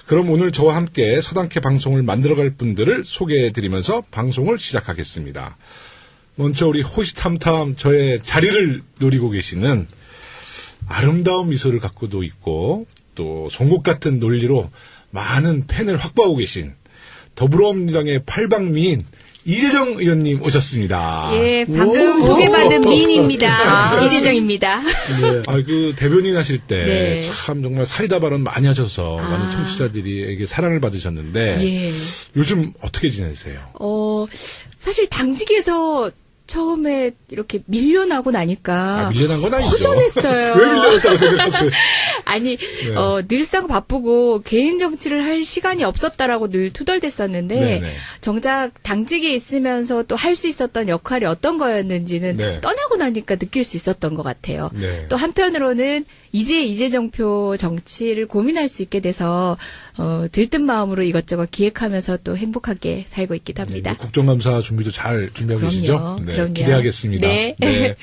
그럼 오늘 저와 함께 서당캐 방송을 만들어갈 분들을 소개해드리면서 방송을 시작하겠습니다. 먼저 우리 호시탐탐 저의 자리를 노리고 계시는 아름다운 미소를 갖고도 있고 또 송곳 같은 논리로 많은 팬을 확보하고 계신 더불어민주당의 팔방미인 이재정 의원님 오셨습니다. 예, 방금 소개받은 미인입니다. 이재정입니다. 네. 그 대변인 하실 때 네. 참 정말 사이다 발언 많이 하셔서 많은 청취자들이 사랑을 받으셨는데 예. 요즘 어떻게 지내세요? 사실 당직에서 처음에 이렇게 밀려나고 나니까 밀려난 건 아니죠. 허전했어요. 왜 밀려났다고 생각하세요? 아니, 네. 늘상 바쁘고 개인 정치를 할 시간이 없었다라고 늘 투덜댔었는데 네네. 정작 당직에 있으면서 또 할 수 있었던 역할이 어떤 거였는지는 네. 떠나고 나니까 느낄 수 있었던 것 같아요. 네. 또 한편으로는 이재정표 정치를 고민할 수 있게 돼서 들뜬 마음으로 이것저것 기획하면서 또 행복하게 살고 있기도 합니다. 네, 국정감사 준비도 잘 준비하고 그럼요. 계시죠? 네, 그럼요. 기대하겠습니다. 네.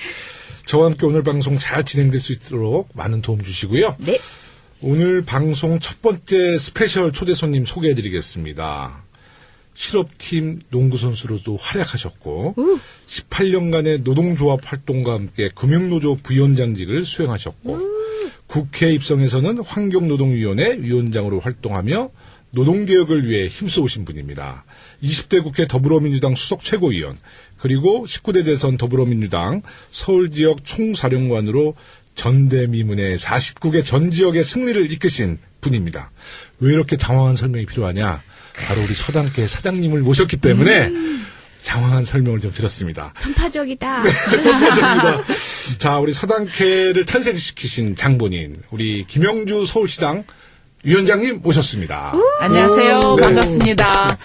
저와 함께 오늘 방송 잘 진행될 수 있도록 많은 도움 주시고요. 네. 오늘 방송 첫 번째 스페셜 초대 손님 소개해드리겠습니다. 실업팀 농구선수로도 활약하셨고 18년간의 노동조합 활동과 함께 금융노조 부위원장직을 수행하셨고 국회 입성에서는 환경노동위원회 위원장으로 활동하며 노동개혁을 위해 힘써오신 분입니다. 20대 국회 더불어민주당 수석 최고위원 그리고 19대 대선 더불어민주당 서울지역 총사령관으로 전대미문의 49개 전 지역의 승리를 이끄신 분입니다. 왜 이렇게 장황한 설명이 필요하냐? 바로 우리 서당캐 사장님을 모셨기 때문에 장황한 설명을 좀 드렸습니다. 편파적이다. 편파적입니다. 자, 우리 서당캐를 탄생시키신 장본인 우리 김영주 서울시당 위원장님 모셨습니다. 안녕하세요. 네. 반갑습니다.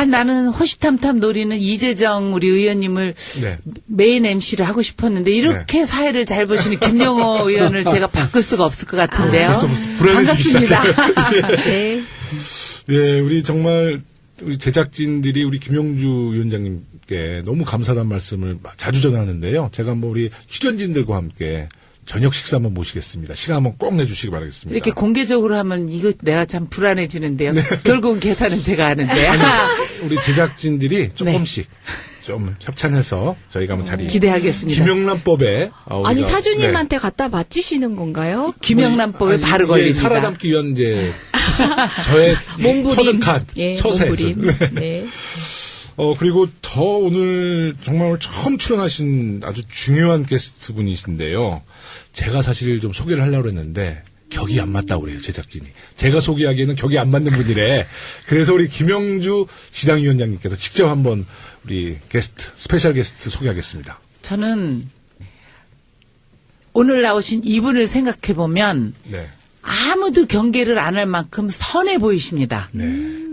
나는 호시탐탐 노리는 이재정 우리 의원님을 네. 메인 MC를 하고 싶었는데 이렇게 사회를 잘 보시는 김영호 의원을 제가 바꿀 수가 없을 것 같은데요. 벌써 불안해지기 반갑습니다. 네. 예, 우리 정말 우리 제작진들이 우리 김영주 위원장님께 너무 감사하다는 말씀을 자주 전하는데요. 제가 한번 우리 출연진들과 함께 저녁 식사 한번 모시겠습니다. 시간 한번 꼭 내주시기 바라겠습니다. 이렇게 공개적으로 하면 이거 내가 참 불안해지는데요. 결국은 계산은 제가 하는데. 우리 제작진들이 조금씩 좀 협찬해서 저희가 한번 자리 기대하겠습니다. 김영란법에 아니 사주님한테 갖다 바치시는 건가요? 김영란법에 바로 걸립니다. 살아남기 위한 이제 저의 몸부림. 터득한 처세. 몸부림. 네. 그리고 더 오늘 정말 처음 출연하신 아주 중요한 게스트 분이신데요. 제가 사실 좀 소개를 하려고 했는데 격이 안 맞다고 그래요, 제작진이. 제가 소개하기에는 격이 안 맞는 분이래. 그래서 우리 김영주 시당위원장님께서 직접 한번 우리 게스트, 스페셜 게스트 소개하겠습니다. 저는 오늘 나오신 이분을 생각해보면 네. 아무도 경계를 안 할 만큼 선해 보이십니다. 네.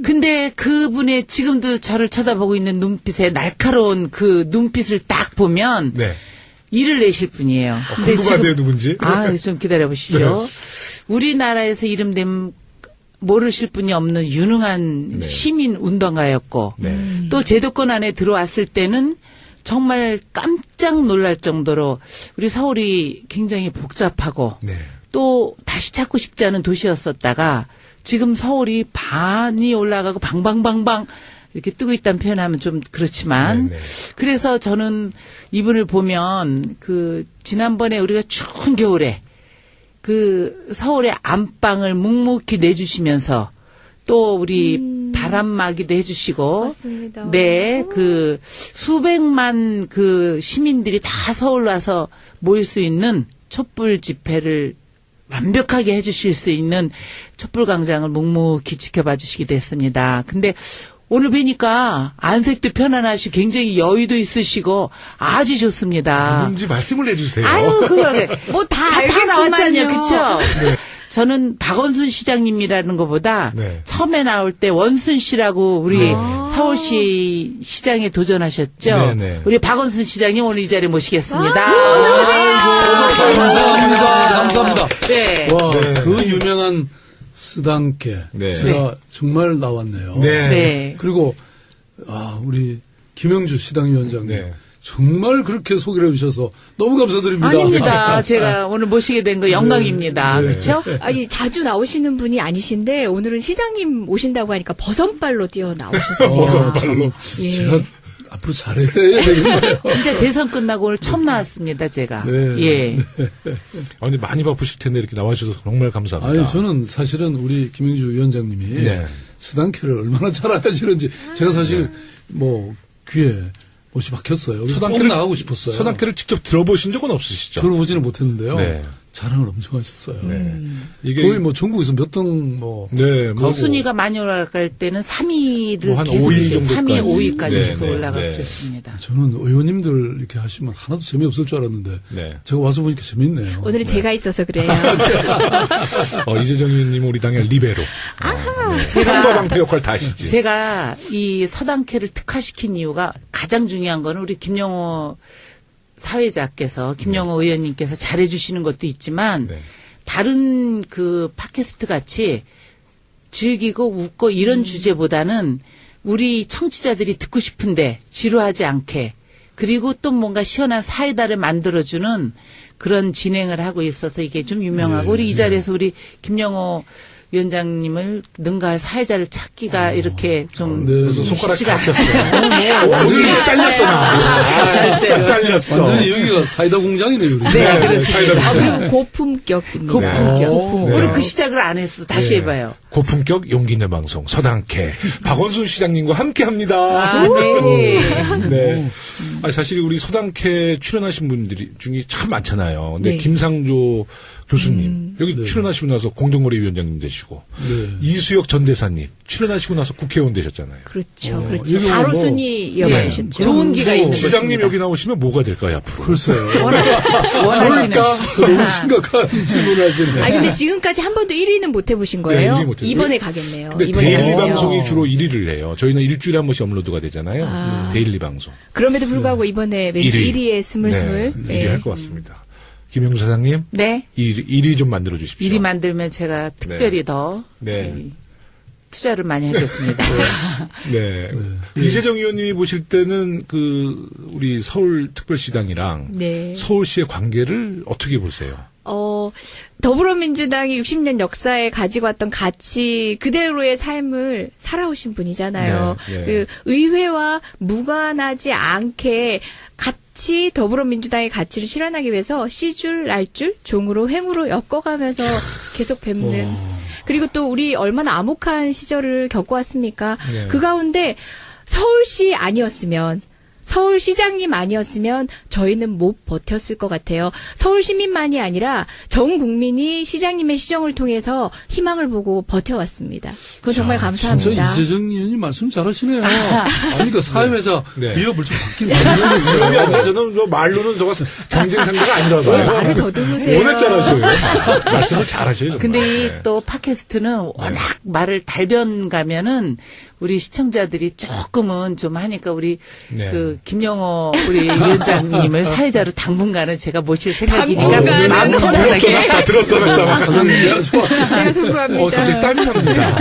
근데 그분의 지금도 저를 쳐다보고 있는 눈빛에 날카로운 그 눈빛을 딱 보면 네. 일을 내실 분이에요. 근데 궁금한데요, 누군지? 좀 기다려 보시죠. 네. 우리나라에서 이름된 모르실 분이 없는 유능한 네. 시민 운동가였고 네. 또 제도권 안에 들어왔을 때는 정말 깜짝 놀랄 정도로 우리 서울이 굉장히 복잡하고 네. 또 다시 찾고 싶지 않은 도시였었다가 지금 서울이 반이 올라가고 방방방방 이렇게 뜨고 있다는 표현하면 좀 그렇지만 네네. 그래서 저는 이분을 보면 그 지난번에 우리가 추운 겨울에 그 서울의 안방을 묵묵히 내주시면서 또 우리 바람막이도 해주시고 맞습니다. 네, 그 수백만 그 시민들이 다 서울 와서 모일 수 있는 촛불 집회를 완벽하게 해주실 수 있는 촛불광장을 묵묵히 지켜봐 주시기도 했습니다. 근데 오늘 뵈니까 안색도 편안하시고 굉장히 여유도 있으시고 아주 좋습니다. 누군지 말씀을 해주세요. 아유, 그거네. 뭐다 다 나왔잖아요. 알겠구만요. 그쵸? 네. 저는 박원순 시장님이라는 것보다 네. 처음에 나올 때 원순 씨라고 우리 서울시 시장에 도전하셨죠. 네네. 우리 박원순 시장님 오늘 이 자리에 모시겠습니다. 감사합니다. 네. 와, 네. 그 유명한 쓰당캐. 네. 제가 정말 나왔네요. 네. 네. 그리고, 우리 김영주 시당위원장님. 네. 정말 그렇게 소개를 해주셔서 너무 감사드립니다. 아닙니다. 제가 오늘 모시게 된 거 영광입니다. 네. 그렇죠? 아니, 자주 나오시는 분이 아니신데, 오늘은 시장님 오신다고 하니까 버선발로 뛰어 나오셨어요. 버선발로. 예. 제가 앞으로 잘해야 되겠네요. 진짜 대선 끝나고 오늘 처음 나왔습니다. 제가. 네. 예. 아니, 많이 바쁘실 텐데 이렇게 나와주셔서 정말 감사합니다. 아니, 저는 사실은 우리 김영주 위원장님이 네. 스단케를 얼마나 잘 하시는지 제가 사실 뭐 귀에 못이 박혔어요. 그래서 꼭 나가고 싶었어요. 서당캐를 직접 들어보신 적은 없으시죠? 들어보지는 못했는데요. 네. 자랑을 엄청 하셨어요. 네. 이게 거의 뭐 전국에서 몇 등 뭐. 네, 뭐 순위가 많이 올라갈 때는 3위를 뭐한 계속 5위 3위, 정도까지. 5위까지 네, 계속 네, 올라가고 네. 그랬습니다. 저는 의원님들 이렇게 하시면 하나도 재미없을 줄 알았는데 네. 제가 와서 보니까 재밌네요. 오늘은 제가 있어서 그래요. 이재정 의원님 우리 당의 리베로. 창과 방패 역할 다 하시지. 제가 이 서당캐를 특화시킨 이유가 가장 중요한 거는 우리 김영호 사회자께서 김영호 의원님께서 잘해주시는 것도 있지만 네. 다른 그 팟캐스트 같이 즐기고 웃고 이런 주제보다는 우리 청취자들이 듣고 싶은데 지루하지 않게 그리고 또 뭔가 시원한 사이다를 만들어주는 그런 진행을 하고 있어서 이게 좀 유명하고 우리 이 자리에서 우리 김영호 위원장님을 능가할 사회자를 찾기가 이렇게 좀 네. 그래서 손가락 쉽지가 잡혔어요. 오늘 잘렸어 나. 잘렸어. 완전히 여기가 사이다 공장이네요. 우리. 네, 그렇습니다. 사이다 그리고 고품격입니다. 고품격. 네. 오늘 그 시작을 안 했어. 다시 네. 해봐요. 고품격 용기 있는 방송 서당캐 박원순 시장님과 함께합니다. 아, 네. 네. 아니, 사실 우리 서당캐 출연하신 분들이 중에 참 많잖아요. 근데 네. 김상조 교수님 여기 출연하시고 나서 공정거래위원장님 되시고 네. 이수혁 전 대사님 출연하시고 나서 국회의원 되셨잖아요. 그렇죠. 이거 그렇죠. 뭐- 바로 순위 이어가셨죠. 좋은 기가 있는 시장님 것입니다. 여기 나오시면 뭐가 될까요 앞으로? 글쎄요. 원하시는. 너무 심각한 질문을 하시네. 아 근데 지금까지 한 번도 1위는 못 해보신 네, 거예요? 1위 못 해요. 이번에 가겠네요. 근데 이번에 데일리 가겠네요. 방송이 주로 1위를 해요. 저희는 일주일에 한 번씩 업로드가 되잖아요. 데일리 방송. 그럼에도 불구하고 이번에 왠지 1위. 1위에 스물스물. 네, 1위 할 것 같습니다. 김영주 사장님, 네. 1위 좀 만들어 주십시오. 일이 만들면 제가 특별히 더 네. 이, 투자를 많이 하겠습니다. 네. 이재정 의원님이 보실 때는 그 우리 서울특별시당이랑 네. 서울시의 관계를 어떻게 보세요? 더불어민주당이 60년 역사에 가지고 왔던 가치 그대로의 삶을 살아오신 분이잖아요. 네, 네. 그 의회와 무관하지 않게 같이 더불어민주당의 가치를 실현하기 위해서 씨줄 날줄 종으로 횡으로 엮어가면서 계속 뵙는 그리고 또 우리 얼마나 암묵한 시절을 겪어왔습니까? 네. 그 가운데 서울시 아니었으면 서울시장님 아니었으면 저희는 못 버텼을 것 같아요. 서울 시민만이 아니라 전 국민이 시장님의 시정을 통해서 희망을 보고 버텨왔습니다. 그건 정말 감사합니다. 진짜 이재정 의원님 말씀 잘하시네요. 아니, 그 사회에서 네. 위협을 좀 받긴 그게 받으셨어요. 아니라 저는 뭐 말로는 저가 경쟁 상대가 아니라 왜 봐요. 말을 더듬으세요? 워낙 잘하셔요. 말씀을 잘하셔요. 정말. 근데 이 네. 또 팟캐스트는 워낙 말을 달변 가면은 우리 시청자들이 조금은 좀 하니까 우리 네. 그 김영호 우리 위원장님을 사회자로 당분간은 제가 모실 생각이니까 당분간은 마음 편안하게 들었다 놨다. 사장님, 아주 제가 소구합니다. 갑자기 땀이 납니다.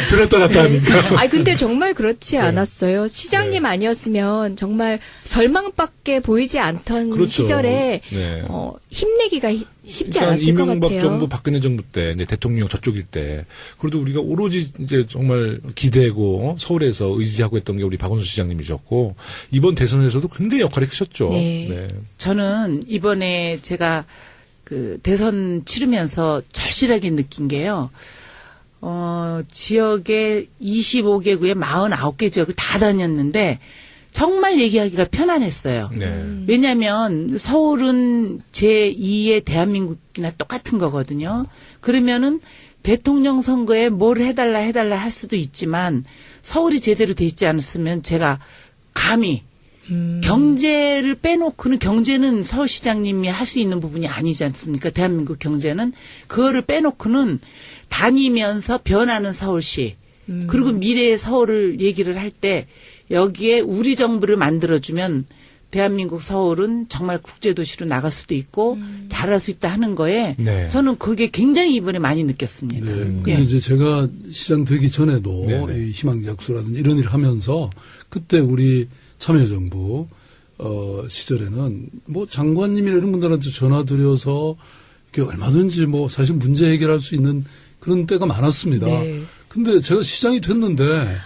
들었다 놨다 하니까. 아니 근데 정말 그렇지 않았어요. 시장님 아니었으면 정말 절망밖에 보이지 않던 그렇죠. 시절에 네. 힘내기가 쉽지 그러니까 않았을 것 이명박 같아요. 정부, 박근혜 정부 때, 이제 대통령 저쪽일 때, 그래도 우리가 오로지 이제 정말 기대고 서울에서 의지하고 했던 게 우리 박원순 시장님이셨고, 이번 대선에서도 굉장히 역할이 크셨죠. 네. 저는 이번에 제가 그 대선 치르면서 절실하게 느낀 게요. 지역에 25개구에 49개 지역을 다 다녔는데 정말 얘기하기가 편안했어요. 네. 왜냐하면 서울은 제2의 대한민국이나 똑같은 거거든요. 그러면은 대통령 선거에 뭘 해달라 할 수도 있지만 서울이 제대로 돼 있지 않았으면 제가 감히 경제를 빼놓고는 경제는 서울시장님이 할 수 있는 부분이 아니지 않습니까? 대한민국 경제는 그거를 빼놓고는 다니면서 변하는 서울시 그리고 미래의 서울을 얘기를 할 때 여기에 우리 정부를 만들어주면 대한민국 서울은 정말 국제도시로 나갈 수도 있고 잘할 수 있다 하는 거에 네. 저는 그게 굉장히 이번에 많이 느꼈습니다. 네. 근데 예. 이제 제가 시장 되기 전에도 네네. 이 희망작수라든지 이런 일을 하면서 그때 우리 참여정부 시절에는 뭐 장관님이나 이런 분들한테 전화드려서 이렇게 얼마든지 뭐 사실 문제 해결할 수 있는 그런 때가 많았습니다. 네. 근데 제가 시장이 됐는데,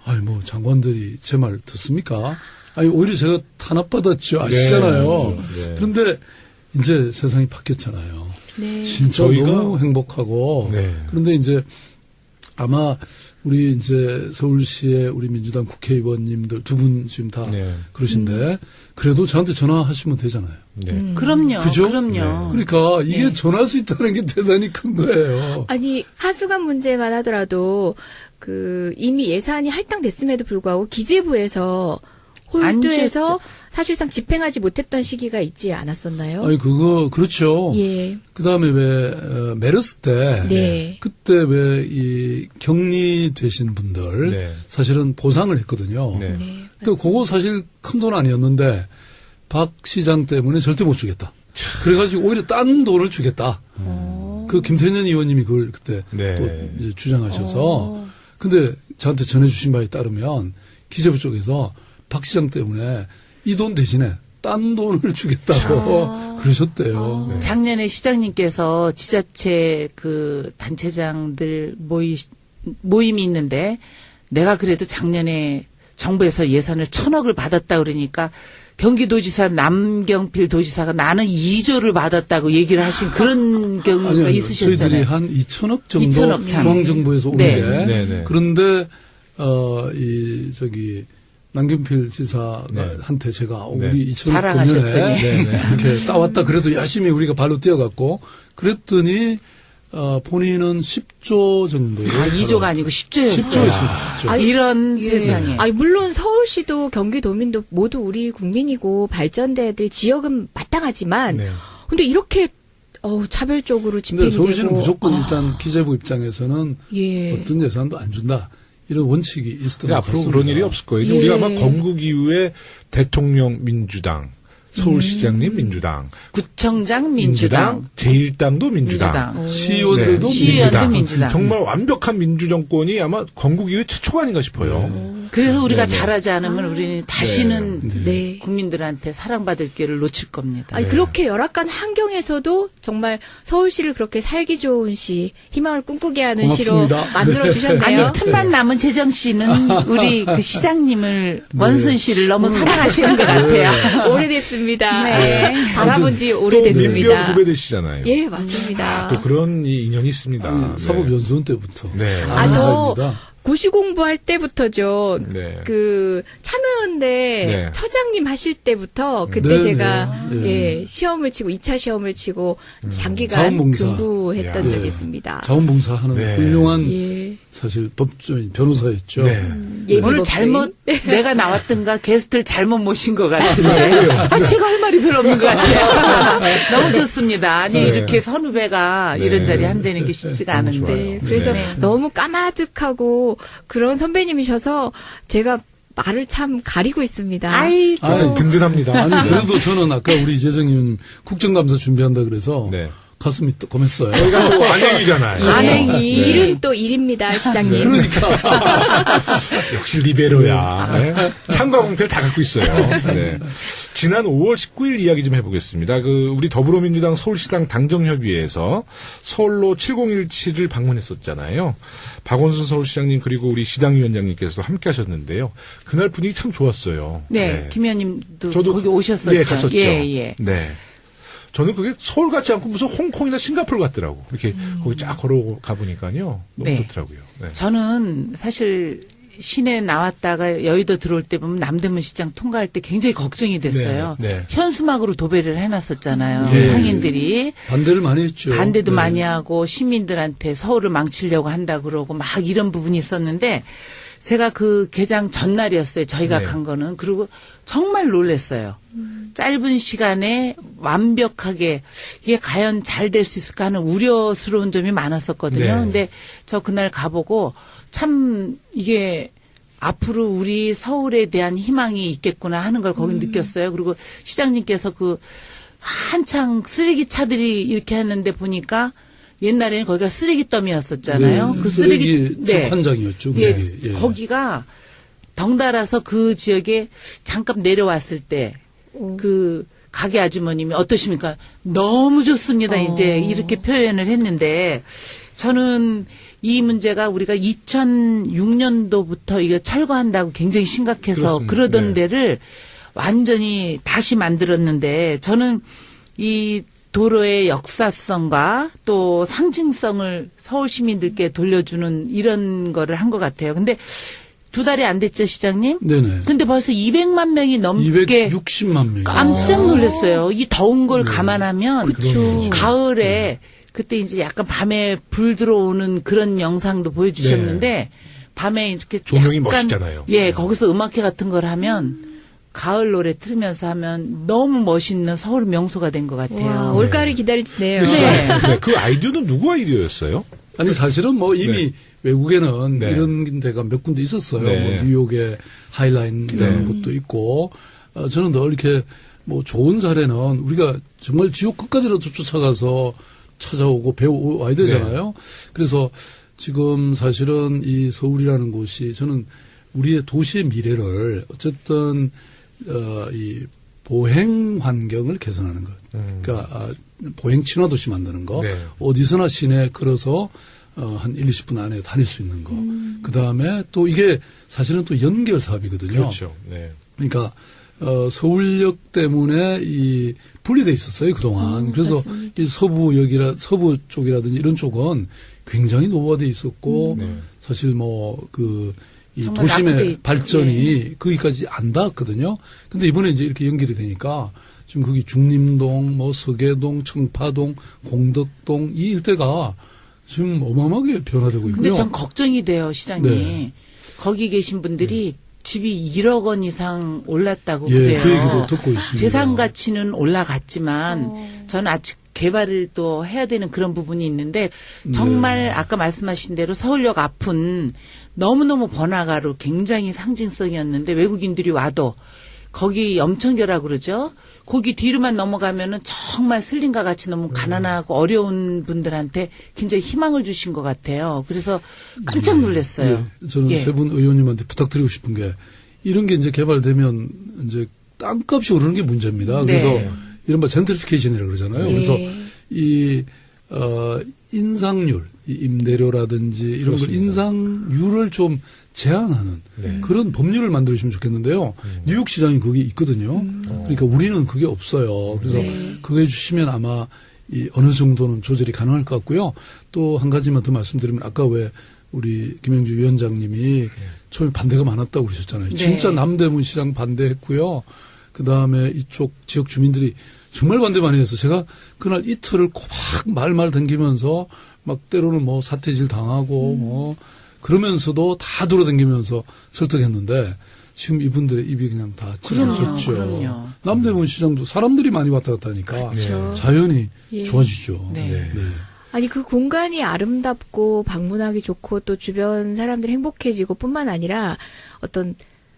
아이, 뭐, 장관들이 제 말 듣습니까? 아니, 오히려 제가 탄압받았죠. 아시잖아요. 네. 그런데 이제 세상이 바뀌었잖아요. 네. 진짜 저희가- 너무 행복하고. 네. 그런데 이제 아마 우리 이제 서울시의 우리 민주당 국회의원님들 두 분 지금 다 네. 그러신데 그래도 저한테 전화하시면 되잖아요. 네. 그럼요. 그죠? 그럼요. 그러니까 이게 네. 전화할 수 있다는 게 대단히 큰 거예요. 아니 하수관 문제만 하더라도 그 이미 예산이 할당됐음에도 불구하고 기재부에서 홀드해서 안 사실상 집행하지 못했던 시기가 있지 않았었나요? 아니 그거 그렇죠. 예. 그다음에 왜 메르스 때 네. 그때 왜 이 격리되신 분들 네. 사실은 보상을 했거든요. 네. 네. 그 그거 사실 큰 돈 아니었는데 박 시장 때문에 절대 못 주겠다. 그래가지고 오히려 딴 돈을 주겠다. 그 김태년 의원님이 그걸 그때 네. 또 이제 주장하셔서 근데 저한테 전해주신 바에 따르면 기재부 쪽에서 박 시장 때문에 이 돈 대신에 딴 돈을 주겠다고 그러셨대요. 네. 작년에 시장님께서 지자체 그 단체장들 모임이 있는데 내가 그래도 작년에 정부에서 예산을 1,000억을 받았다 그러니까 경기도지사 남경필 도지사가 나는 2조를 받았다고 얘기를 하신 그런 경우가 아니요, 있으셨잖아요. 저희들이 한 2천억 정도 2천억 참. 중앙정부에서 온 네. 게 네, 네. 그런데 남경필 지사한테 네. 제가 네. 우리 2000억 자랑하셨더니. 금년에 이렇게 따왔다 그래도 열심히 우리가 발로 뛰어갔고 그랬더니 본인은 10조 정도. 2조가 아니고 10조였어요. 10조였습니다. 10조. 아니, 이런 예. 세상에. 아니 물론 서울시도 경기도민도 모두 우리 국민이고 발전대들 지역은 마땅하지만 네. 근데 이렇게 차별적으로 집행이 근데 서울시는 되고 무조건 일단 기재부 입장에서는 예. 어떤 예산도 안 준다. 이런 원칙이 있었던 근데 것 앞으로 같습니다. 그런 일이 없을 거예요. 예. 우리가 아마 건국 이후에 대통령 민주당, 서울시장님 민주당, 구청장 민주당. 제1당도 민주당. 민주당. 시의원들도 네. 시의원도 민주당. 정말 완벽한 민주정권이 아마 건국 이후에 최초가 아닌가 싶어요. 그래서 우리가 네네. 잘하지 않으면 우리는 다시는 네. 국민들한테 사랑받을 기회를 놓칠 겁니다. 아니 그렇게 열악한 환경에서도 정말 서울시를 그렇게 살기 좋은 시, 희망을 꿈꾸게 하는 시로 고맙습니다. 만들어 주셨네요. 아니 틈만 남은 재정 씨는 우리 그 시장님을 원순 씨를 너무 사랑하시는 것 같아요. 오래됐습니다. 네. 알아본 지 또 민변 오래됐습니다. 후배되시잖아요. 예, 맞습니다. 또 그런 인연이 있습니다. 아니, 사법연수원 때부터. 네. 아, 저 사입니다. 고시 공부할 때부터죠. 네. 그 참여연대 네. 처장님 하실 때부터 그때 네, 제가 네. 예, 시험을 치고 2차 시험을 치고 장기간 자원봉사. 근무했던 야. 적이 예. 있습니다. 자원봉사하는 네. 훌륭한 예. 사실 법조인 변호사였죠. 네. 예비 오늘 법조인. 잘못 내가 나왔던가 게스트를 잘못 모신 것 같은데 제가 할 말이 별로 없는 것 같아요. 너무 좋습니다. 아니 네. 이렇게 선후배가 네. 이런 자리 한다는 게 쉽지가 너무 않은데 좋아요. 네, 그래서 네. 너무 까마득하고 그런 선배님이셔서 제가 말을 참 가리고 있습니다. 아이 아니, 든든합니다. 아니 그래도 저는 아까 우리 이재정 의원님 국정감사 준비한다 그래서 네. 가슴이 뜨끔했어요. 저희가 또 안행이잖아요. 안행이. 네. 일은 또 일입니다, 시장님. 역시 리베로야. 네. 창과 공패를 다 갖고 있어요. 네. 지난 5월 19일 이야기 좀 해보겠습니다. 우리 더불어민주당 서울시당 당정협의회에서 서울로 7017을 방문했었잖아요. 박원순 서울시장님 그리고 우리 시당위원장님께서 함께 하셨는데요. 그날 분위기 참 좋았어요. 네, 김 의원님도 저도 거기 오셨었죠. 예, 갔었죠. 예. 네. 저는 그게 서울 같지 않고 무슨 홍콩이나 싱가포르 같더라고. 이렇게 거기 쫙 걸어가 보니까요. 너무 네. 좋더라고요. 네. 저는 사실 시내 나왔다가 여의도 들어올 때 보면 남대문 시장 통과할 때 굉장히 걱정이 됐어요. 네, 네. 현수막으로 도배를 해놨었잖아요. 예. 상인들이. 반대를 많이 했죠. 반대도 네. 많이 하고 시민들한테 서울을 망치려고 한다 그러고 막 이런 부분이 있었는데 제가 그 개장 전날이었어요. 저희가 네. 간 거는. 그리고 정말 놀랐어요. 짧은 시간에 완벽하게 이게 과연 잘 될 수 있을까 하는 우려스러운 점이 많았었거든요. 네. 근데 저 그날 가보고 참 이게 앞으로 우리 서울에 대한 희망이 있겠구나 하는 걸 거기 느꼈어요. 그리고 시장님께서 그 한창 쓰레기 차들이 이렇게 하는데 보니까 옛날에는 거기가 쓰레기 더미였었잖아요. 네, 그 쓰레기 네. 적환장이었죠. 예, 그게. 예. 거기가 덩달아서 그 지역에 잠깐 내려왔을 때 그 가게 아주머님이 어떠십니까? 너무 좋습니다. 이제 이렇게 표현을 했는데 저는 이 문제가 우리가 2006년도부터 이거 철거한다고 굉장히 심각해서 그렇습니다. 그러던 네. 데를 완전히 다시 만들었는데 저는 이 도로의 역사성과 또 상징성을 서울 시민들께 돌려주는 이런 거를 한 것 같아요. 근데 2달이 안 됐죠, 시장님? 네네. 근데 벌써 200만 명이 넘게 260만 명이. 깜짝 놀랐어요. 이 더운 걸 감안하면 그렇죠. 가을에 그때 이제 약간 밤에 불 들어오는 그런 영상도 보여주셨는데 밤에 이렇게 조명이 약간 멋있잖아요. 예, 거기서 음악회 같은 걸 하면 가을 노래 틀으면서 하면 너무 멋있는 서울 명소가 된 것 와, 같아요. 올가을 기다리시네요. 네. 네, 그 아이디어는 누구 아이디어였어요? 아니 사실은 뭐 이미 네. 외국에는 네. 이런 데가 몇 군데 있었어요. 네. 뭐 뉴욕의 하이라인이라는 네. 곳도 있고 저는 늘 이렇게 뭐 좋은 사례는 우리가 정말 지옥 끝까지라도 쫓아가서 찾아오고 배워와야 되잖아요. 그래서 지금 사실은 이 서울이라는 곳이 저는 우리의 도시의 미래를 어쨌든 이 보행 환경을 개선하는 것. 그러니까 보행 친화 도시 만드는 거. 네. 어디서나 시내 걸어서 한 1, 20분 안에 다닐 수 있는 거. 그다음에 또 이게 사실은 또 연결 사업이거든요. 그렇죠. 네. 그러니까 서울역 때문에 이 분리돼 있었어요 그동안. 그래서 맞습니다. 이 서부 쪽이라든지 이런 쪽은 굉장히 노후화돼 있었고 사실 뭐 이 정말 도심의 낙후돼 있죠. 발전이 거기까지 안 닿았거든요. 근데 이번에 이제 이렇게 연결이 되니까 지금 거기 중림동, 뭐 서계동, 청파동, 공덕동 이 일대가 지금 어마어마하게 변화되고 있고요. 근데 전 걱정이 돼요, 시장님. 네. 거기 계신 분들이 집이 1억 원 이상 올랐다고 예, 그래요. 그 얘기도 듣고 있습니다. 재산 가치는 올라갔지만 저는 아직 개발을 또 해야 되는 그런 부분이 있는데 정말 아까 말씀하신 대로 서울역 앞은 너무너무 번화가로 굉장히 상징성이었는데 외국인들이 와도 거기 염천교라고 그러죠. 거기 뒤로만 넘어가면은 정말 슬림과 같이 너무 가난하고 어려운 분들한테 굉장히 희망을 주신 것 같아요. 그래서 깜짝 놀랐어요. 예, 저는 예. 세 분 의원님한테 부탁드리고 싶은 게 이런 게 이제 개발되면 이제 땅값이 오르는 게 문제입니다. 네. 그래서 이른바 젠트리피케이션이라고 그러잖아요. 예. 그래서 이 인상률, 이 임대료라든지 이런 걸 그렇습니다. 인상률을 좀 제한하는 네. 그런 법률을 만들어주시면 좋겠는데요. 뉴욕 시장이 거기 있거든요. 그러니까 우리는 그게 없어요. 그래서 네. 그거 해주시면 아마 이 어느 정도는 조절이 가능할 것 같고요. 또 한 가지만 더 말씀드리면 아까 왜 우리 김영주 위원장님이 처음에 반대가 많았다고 그러셨잖아요. 네. 진짜 남대문 시장 반대했고요. 그다음에 이쪽 지역 주민들이 정말 반대 많이 해서 제가 그날 이틀을 꼬박 말말 댕기면서 막 때로는 뭐 사태질 당하고 뭐 그러면서도 다 돌아다니면서 설득했는데 지금 이분들의 입이 그냥 다 찢어졌죠. 그럼요. 남대문 시장도 사람들이 많이 왔다 갔다 하니까 그렇죠. 자연히 예. 좋아지죠. 네. 아니 그 공간이 아름답고 방문하기 좋고 또 주변 사람들이 행복해지고 뿐만 아니라 어떤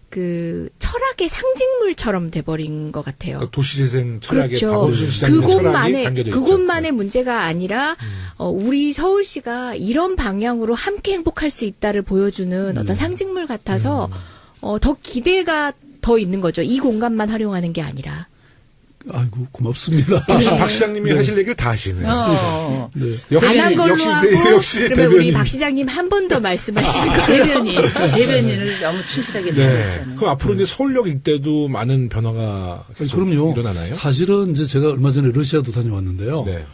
그 철학의 상징물처럼 돼버린 것 같아요. 그러니까 도시재생 철학의 그렇죠. 박원순 시장님의 철학이 그곳만의 담겨져 있죠. 그곳만의 문제가 아니라 우리 서울시가 이런 방향으로 함께 행복할 수 있다를 보여주는 어떤 상징물 같아서 더 기대가 더 있는 거죠. 이 공간만 활용하는 게 아니라. 아이고 고맙습니다. 박 시장님이 하실 얘기를 다 하시네. 네. 역시 안 한 걸로 역시 하고 역시 그러면 대변인. 우리 박 시장님 한 번 더 말씀하시는 거예요. 대변인을 너무 충실하게 네. 잘했잖아요. 그럼 앞으로 이제 서울역 일대도 많은 변화가 계속 그럼요. 일어나나요? 사실은 이제 제가 얼마 전에 러시아도 다녀왔는데요. 네.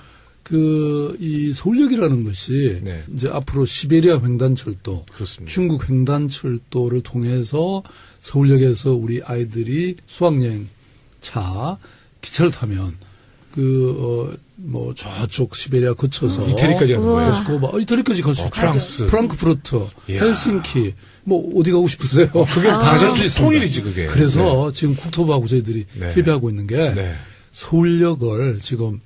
이 서울역이라는 것이 네. 이제 앞으로 시베리아 횡단철도, 그렇습니다. 중국 횡단철도를 통해서 서울역에서 우리 아이들이 수학여행 차 기차를 타면 뭐 저쪽 시베리아 거쳐서 이태리까지 가는 거예요. 모스크바, 이태리까지 갈 수 있죠. 프랑스. 프랑크푸르트, 이야. 헬싱키, 뭐 어디 가고 싶으세요? 그게 다 갈 수 있습니다. 통일이지 그게. 그래서 지금 국토부하고 저희들이 네. 협의하고 있는 게 네. 서울역을 지금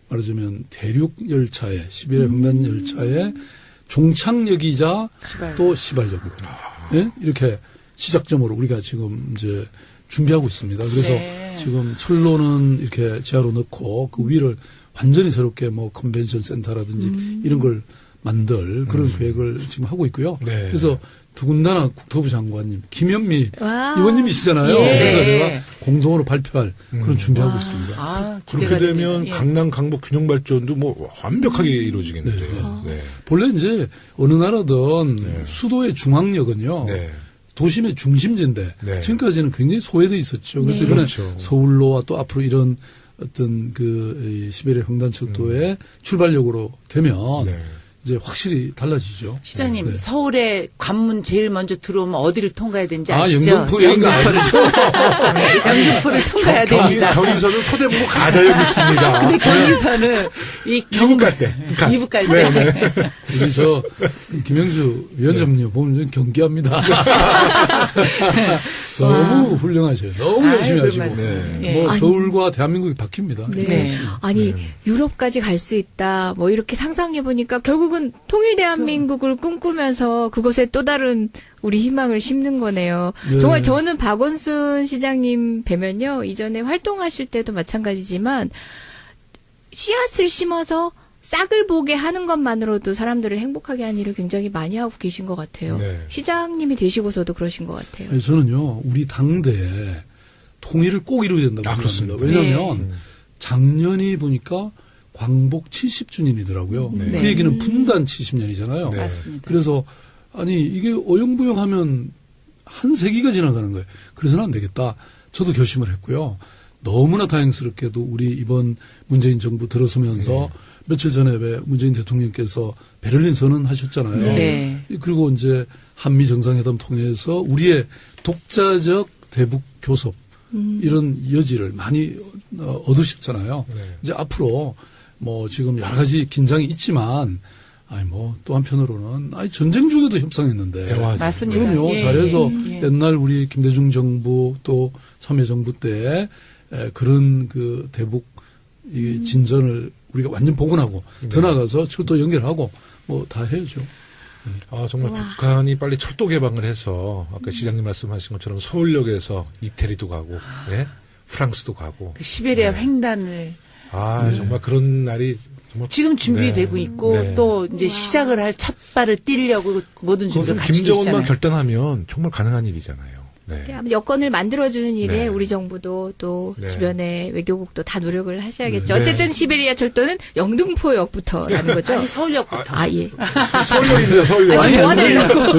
말하자면 대륙 열차에 시베리아 횡단 열차에 종착역이자 또 시발역으로 예? 이렇게 시작점으로 우리가 지금 이제 준비하고 있습니다. 그래서 네. 지금 철로는 이렇게 지하로 넣고 그 위를 완전히 새롭게 뭐 컨벤션 센터라든지 이런 걸 만들 그런 계획을 지금 하고 있고요. 네. 그래서 더군다나 국토부 장관님, 김현미 와. 의원님이시잖아요. 예. 그래서 제가 공동으로 발표할 그런 준비하고 있습니다. 아, 기대가 그렇게 되면 됩니다. 예. 강남 강북 균형 발전도 뭐 완벽하게 이루어지겠는데요. 네. 본래 이제 어느 나라든 수도의 중앙역은요. 네. 도심의 중심지인데 네. 지금까지는 굉장히 소외돼 있었죠. 그래서 네. 이번에 그렇죠. 서울로와 또 앞으로 이런 어떤 그 시베리아 횡단철도의 출발역으로 되면 네. 이제 확실히 달라지죠. 시장님, 네. 서울에 관문 제일 먼저 들어오면 어디를 통과해야 되는지 아시죠? 영등포 여기가 아니죠. 영등포를 통과해야 됩니다. 경의선은 서대문구 가자역이 있습니다. 근데 거기서는 이 이북 갈 때, 북한. 이북 갈 때. 우리 저 김영주 위원장님 보면 경기합니다. 너무 훌륭하셔요. 너무 열심히 아유, 하시고. 네. 네. 뭐 아니. 서울과 대한민국이 바뀝니다. 네. 네. 아니 유럽까지 갈 수 있다. 뭐 이렇게 상상해 보니까 결국은 통일 대한민국을 꿈꾸면서 그곳에 또 다른 우리 희망을 심는 거네요. 네. 정말 저는 박원순 시장님 뵈면요. 이전에 활동하실 때도 마찬가지지만 씨앗을 심어서 싹을 보게 하는 것만으로도 사람들을 행복하게 하는 일을 굉장히 많이 하고 계신 것 같아요. 네. 시장님이 되시고서도 그러신 것 같아요. 아니, 저는요, 우리 당대에 통일을 꼭 이루어야 된다고 아, 생각합니다. 그렇습니다. 왜냐하면 작년이 보니까 광복 70주년이더라고요. 네. 그 얘기는 분단 70년이잖아요. 네. 맞습니다. 그래서 아니 이게 어영부영하면 한 세기가 지나가는 거예요. 그래서는 안 되겠다. 저도 결심을 했고요. 너무나 다행스럽게도 우리 이번 문재인 정부 들어서면서 며칠 전에 왜 문재인 대통령께서 베를린 선언하셨잖아요. 네. 그리고 이제 한미 정상회담 통해서 우리의 독자적 대북 교섭 이런 여지를 많이 얻으셨잖아요. 네. 이제 앞으로 뭐 지금 여러 가지 긴장이 있지만 아니 뭐 또 한편으로는 아니 전쟁 중에도 협상했는데 대화하죠. 맞습니다. 그럼요. 예, 잘해서 예. 옛날 우리 김대중 정부 또 참여정부 때 그런 그 대북 이 진전을 우리가 완전 복원하고 더 나가서 철도 연결하고 뭐 다 해야죠. 아, 정말 북한이 빨리 철도 개방을 해서 아까 시장님 말씀하신 것처럼 서울역에서 이태리도 가고, 예? 프랑스도 가고. 그 시베리아 횡단을 아, 정말 그런 날이 정말 지금 준비되고 네. 있고 네. 또 이제 시작을 할 첫 발을 띄려고 모든 준비를 그것은 갖추고 김정은만 있잖아요. 결단하면 정말 가능한 일이잖아요. 네. 아마 여건을 만들어주는 일에 네. 우리 정부도 또 네. 주변의 외교국도 다 노력을 하셔야겠죠. 네. 어쨌든 시베리아 철도는 영등포역부터라는 거죠. 아니 서울역부터. 아, 예. 서울역인데요, 서울역. 아니, 도와드리려고.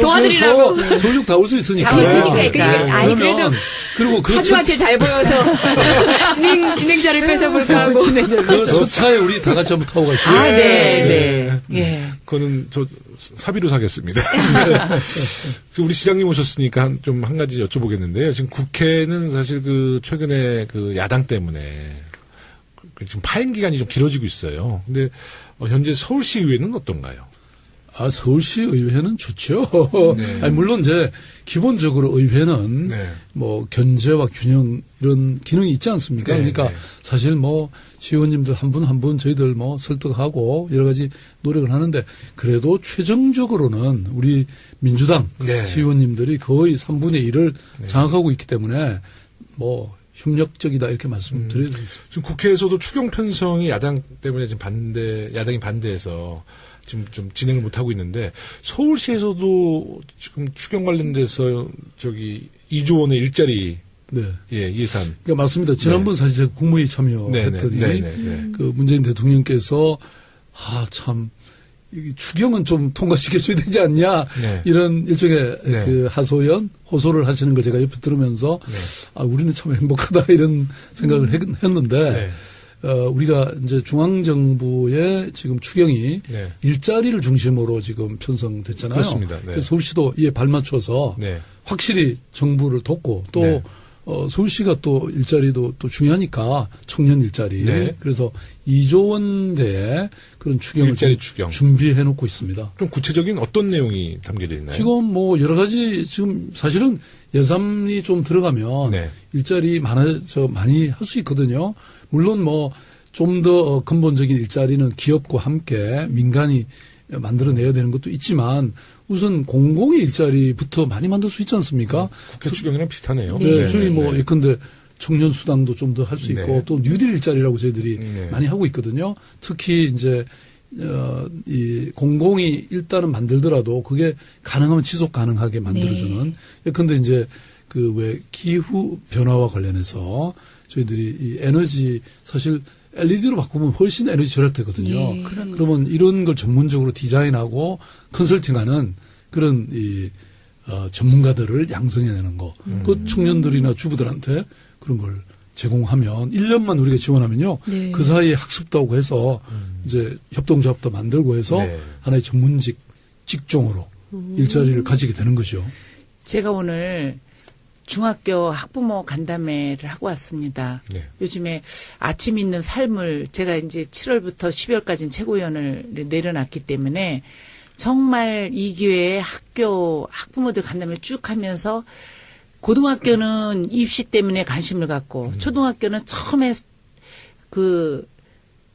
도와드리려고. 서울역 다 올 수 있으니까. 다 올 수 있으니까. 네. 그러니까, 아니, 그래도 그러면 그리고 그 사주한테 잘 보여서 진행자를 뺏어볼까 하고. 첫 차에 우리 다 같이 한번 타고 가시죠. 아, 네, 네. 예. 그거는 저 사비로 사겠습니다. 지금 우리 시장님 오셨으니까 좀 한 가지 여쭤보겠는데요. 지금 국회는 사실 그 최근에 그 야당 때문에 지금 파행 기간이 좀 길어지고 있어요. 근데 현재 서울시의회는 어떤가요? 아, 서울시 의회는 좋죠. 네. 아니, 물론 이제 기본적으로 의회는 네. 뭐 견제와 균형 이런 기능이 있지 않습니까? 네, 그러니까 네. 사실 뭐 시의원님들 한 분 한 분 저희들 뭐 설득하고 여러 가지 노력을 하는데 그래도 최종적으로는 우리 민주당 네. 시의원님들이 거의 3분의 1을 장악하고 있기 때문에 뭐 협력적이다 이렇게 말씀드려야 되겠습니다. 지금 국회에서도 추경 편성이 야당 때문에 지금 야당이 반대해서 지금 좀 진행을 못 하고 있는데 서울시에서도 지금 추경 관련돼서 저기 2조 원의 일자리 네. 예산. 그러니까 맞습니다. 지난번 사실 제가 국무회의 참여했더니 그 문재인 대통령께서 참 이 추경은 좀 통과시켜줘야 되지 않냐 네. 이런 일종의 네. 그 호소를 하시는 걸 제가 옆에 들으면서 네. 우리는 참 행복하다 이런 생각을 했는데 네. 우리가 이제 중앙정부의 지금 추경이 네. 일자리를 중심으로 지금 편성됐잖아요. 그렇습니다. 네. 그래서 서울시도 이에 발맞춰서 네. 확실히 정부를 돕고 또 네. 서울시가 또 일자리도 또 중요하니까 청년 일자리. 네. 그래서 2조 원대의 그런 추경을 일자리 지금 추경. 준비해 놓고 있습니다. 좀 구체적인 어떤 내용이 담겨져 있나요? 지금 뭐 여러 가지 지금 사실은 예산이 좀 들어가면 네. 일자리 많이 할 수 있거든요. 물론 뭐 좀 더 근본적인 일자리는 기업과 함께 민간이 만들어내야 되는 것도 있지만 우선 공공의 일자리부터 많이 만들 수 있지 않습니까? 국회 추경이랑 비슷하네요. 네, 저희 뭐 예컨대 청년 수당도 좀 더 할 수 있고 네. 또 뉴딜 일자리라고 저희들이 네. 많이 하고 있거든요. 특히 이제 이 공공이 일단은 만들더라도 그게 가능하면 지속 가능하게 만들어주는. 근데 이제 그 왜 기후 변화와 관련해서 저희들이 이 에너지 사실 LED로 바꾸면 훨씬 에너지 절약되거든요. 네. 그러면 이런 걸 전문적으로 디자인하고 컨설팅하는 그런 이 전문가들을 양성해내는 거. 그 청년들이나 주부들한테 그런 걸 제공하면 1년만 우리가 지원하면요. 네. 그 사이에 학습도 하고 해서 이제 협동조합도 만들고 해서 네. 하나의 전문직 직종으로 일자리를 가지게 되는 거죠. 제가 오늘 중학교 학부모 간담회를 하고 왔습니다. 네. 요즘에 아침 있는 삶을 제가 이제 7월부터 12월까지는 최고위원을 내려놨기 때문에 정말 이 기회에 학부모들 간담회를 쭉 하면서 고등학교는 입시 때문에 관심을 갖고 초등학교는 처음에 그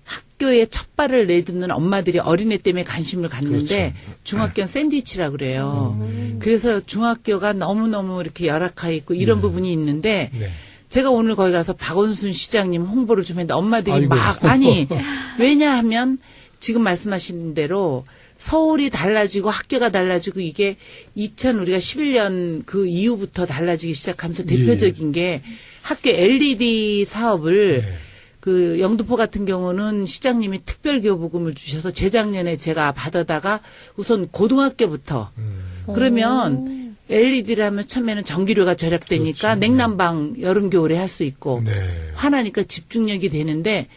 학교에 첫 발을 내딛는 엄마들이 어린애 때문에 관심을 갖는데 중학교는 샌드위치라 그래요. 그래서 중학교가 너무너무 이렇게 열악해 있고 이런 부분이 있는데 네. 제가 오늘 거기 가서 박원순 시장님 홍보를 좀 했는데 엄마들이 아이고. 아니 왜냐하면 지금 말씀하신 대로 서울이 달라지고 학교가 달라지고 이게 우리가 11년 그 이후부터 달라지기 시작하면서 대표적인 게 학교 LED 사업을 그 영등포 같은 경우는 시장님이 특별교부금을 주셔서 재작년에 제가 받아다가 우선 고등학교부터 그러면 LED라면 처음에는 전기료가 절약되니까 냉난방 여름 겨울에 할 수 있고 네. 하나니까 집중력이 되는데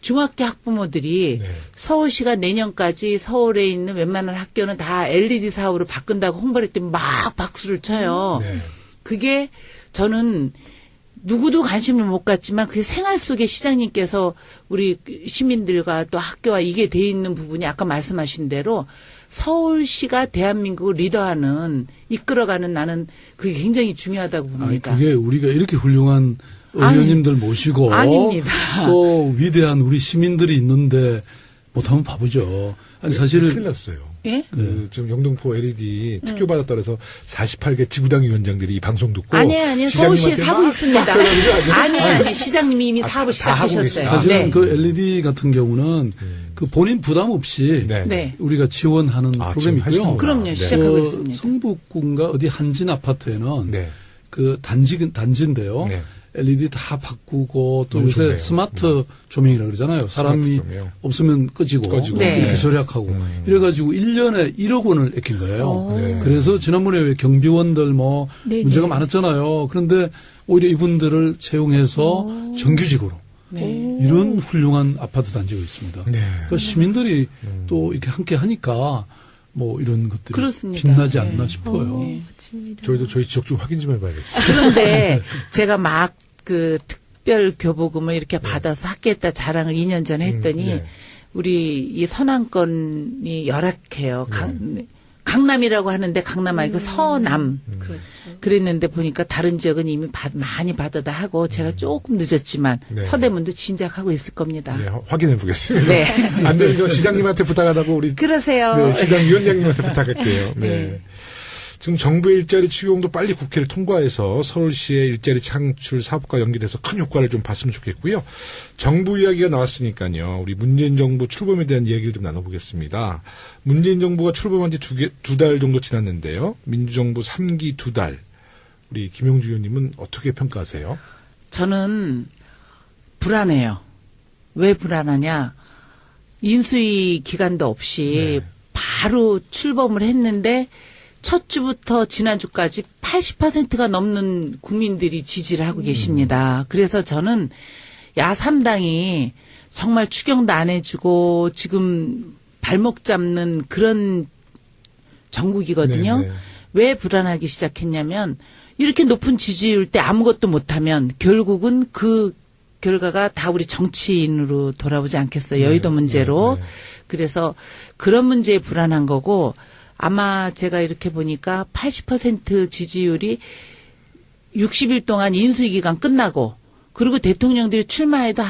중학교 학부모들이 네. 서울시가 내년까지 서울에 있는 웬만한 학교는 다 LED 사업으로 바꾼다고 홍보를 했더니 막 박수를 쳐요. 네. 그게 저는 누구도 관심을 못 갖지만 그 생활 속에 시장님께서 우리 시민들과 또 학교와 이게 돼 있는 부분이 아까 말씀하신 대로 서울시가 대한민국을 리더하는 이끌어가는 나는 그게 굉장히 중요하다고 아니, 봅니다. 그게 우리가 이렇게 훌륭한 의원님들 모시고 아닙니다. 또 위대한 우리 시민들이 있는데 못하면 바보죠. 아니 사실 큰일 났어요. 예? 지금 영등포 LED 특교 받았다 그래서 48개 지구당 위원장들이 이 방송 듣고 아니에요. 서울시에 시장님한테 사고 막 있습니다. 박제하는 거 아니에요? 아니. 시장님이 이미 사업을 다 하고 시작하셨어요. 계시죠. 사실은 네. 그 LED 같은 경우는 그 본인 부담 없이 네. 네. 우리가 지원하는 아, 프로그램이 지금 있고요. 하시는구나. 그럼요. 네. 시작하고 그 있습니다. 성북군가 어디 한진 아파트에는 네. 그 단지인데요. 네. LED 다 바꾸고 또 너무 요새 좋네요. 스마트 조명이라고 그러잖아요. 사람이 스마트 조명. 없으면 꺼지고 네. 이렇게 절약하고 이래가지고 1년에 1억 원을 아낀 거예요. 네. 그래서 지난번에 왜 경비원들 뭐 네네. 문제가 많았잖아요. 그런데 오히려 이분들을 채용해서 정규직으로 네. 이런 훌륭한 아파트 단지가 있습니다. 네. 그러니까 시민들이 또 이렇게 함께 하니까 뭐 이런 것들이 그렇습니다. 빛나지 네. 않나 싶어요. 맞습니다. 저희도 저희 지역 좀 확인 좀 해봐야겠어요. 그런데 제가 막 그 특별 교부금을 이렇게 받아서 학교에다 자랑을 2년 전에 했더니 네. 우리 이 서남권이 열악해요. 강남이라고 하는데 강남 아니고 서남. 그렇죠. 그랬는데 보니까 다른 지역은 이미 많이 받아다 하고 제가 조금 늦었지만 네. 서대문도 진작하고 있을 겁니다. 네, 확인해 보겠습니다. 네. 안 되면 저 시장님한테 부탁하다고 우리 그러세요. 네, 시장 위원장님한테 부탁할게요. 네. 네. 지금 정부 일자리 추경도 빨리 국회를 통과해서 서울시의 일자리 창출 사업과 연계돼서 큰 효과를 좀 봤으면 좋겠고요. 정부 이야기가 나왔으니까요. 우리 문재인 정부 출범에 대한 이야기를 좀 나눠보겠습니다. 문재인 정부가 출범한 지 두 달 정도 지났는데요. 민주정부 3기 2달. 우리 김용주 의원님은 어떻게 평가하세요? 저는 불안해요. 왜 불안하냐? 인수위 기간도 없이 네. 바로 출범을 했는데 첫 주부터 지난주까지 80%가 넘는 국민들이 지지를 하고 계십니다. 그래서 저는 야3당이 정말 추경도 안 해주고 지금 발목 잡는 그런 정국이거든요. 네, 네. 왜 불안하기 시작했냐면 이렇게 높은 지지율 때 아무것도 못하면 결국은 그 결과가 다 우리 정치인으로 돌아오지 않겠어요. 여의도 문제로. 네, 네. 그래서 그런 문제에 불안한 거고 아마 제가 이렇게 보니까 80% 지지율이 60일 동안 인수위 기간 끝나고 그리고 대통령들이 출마해도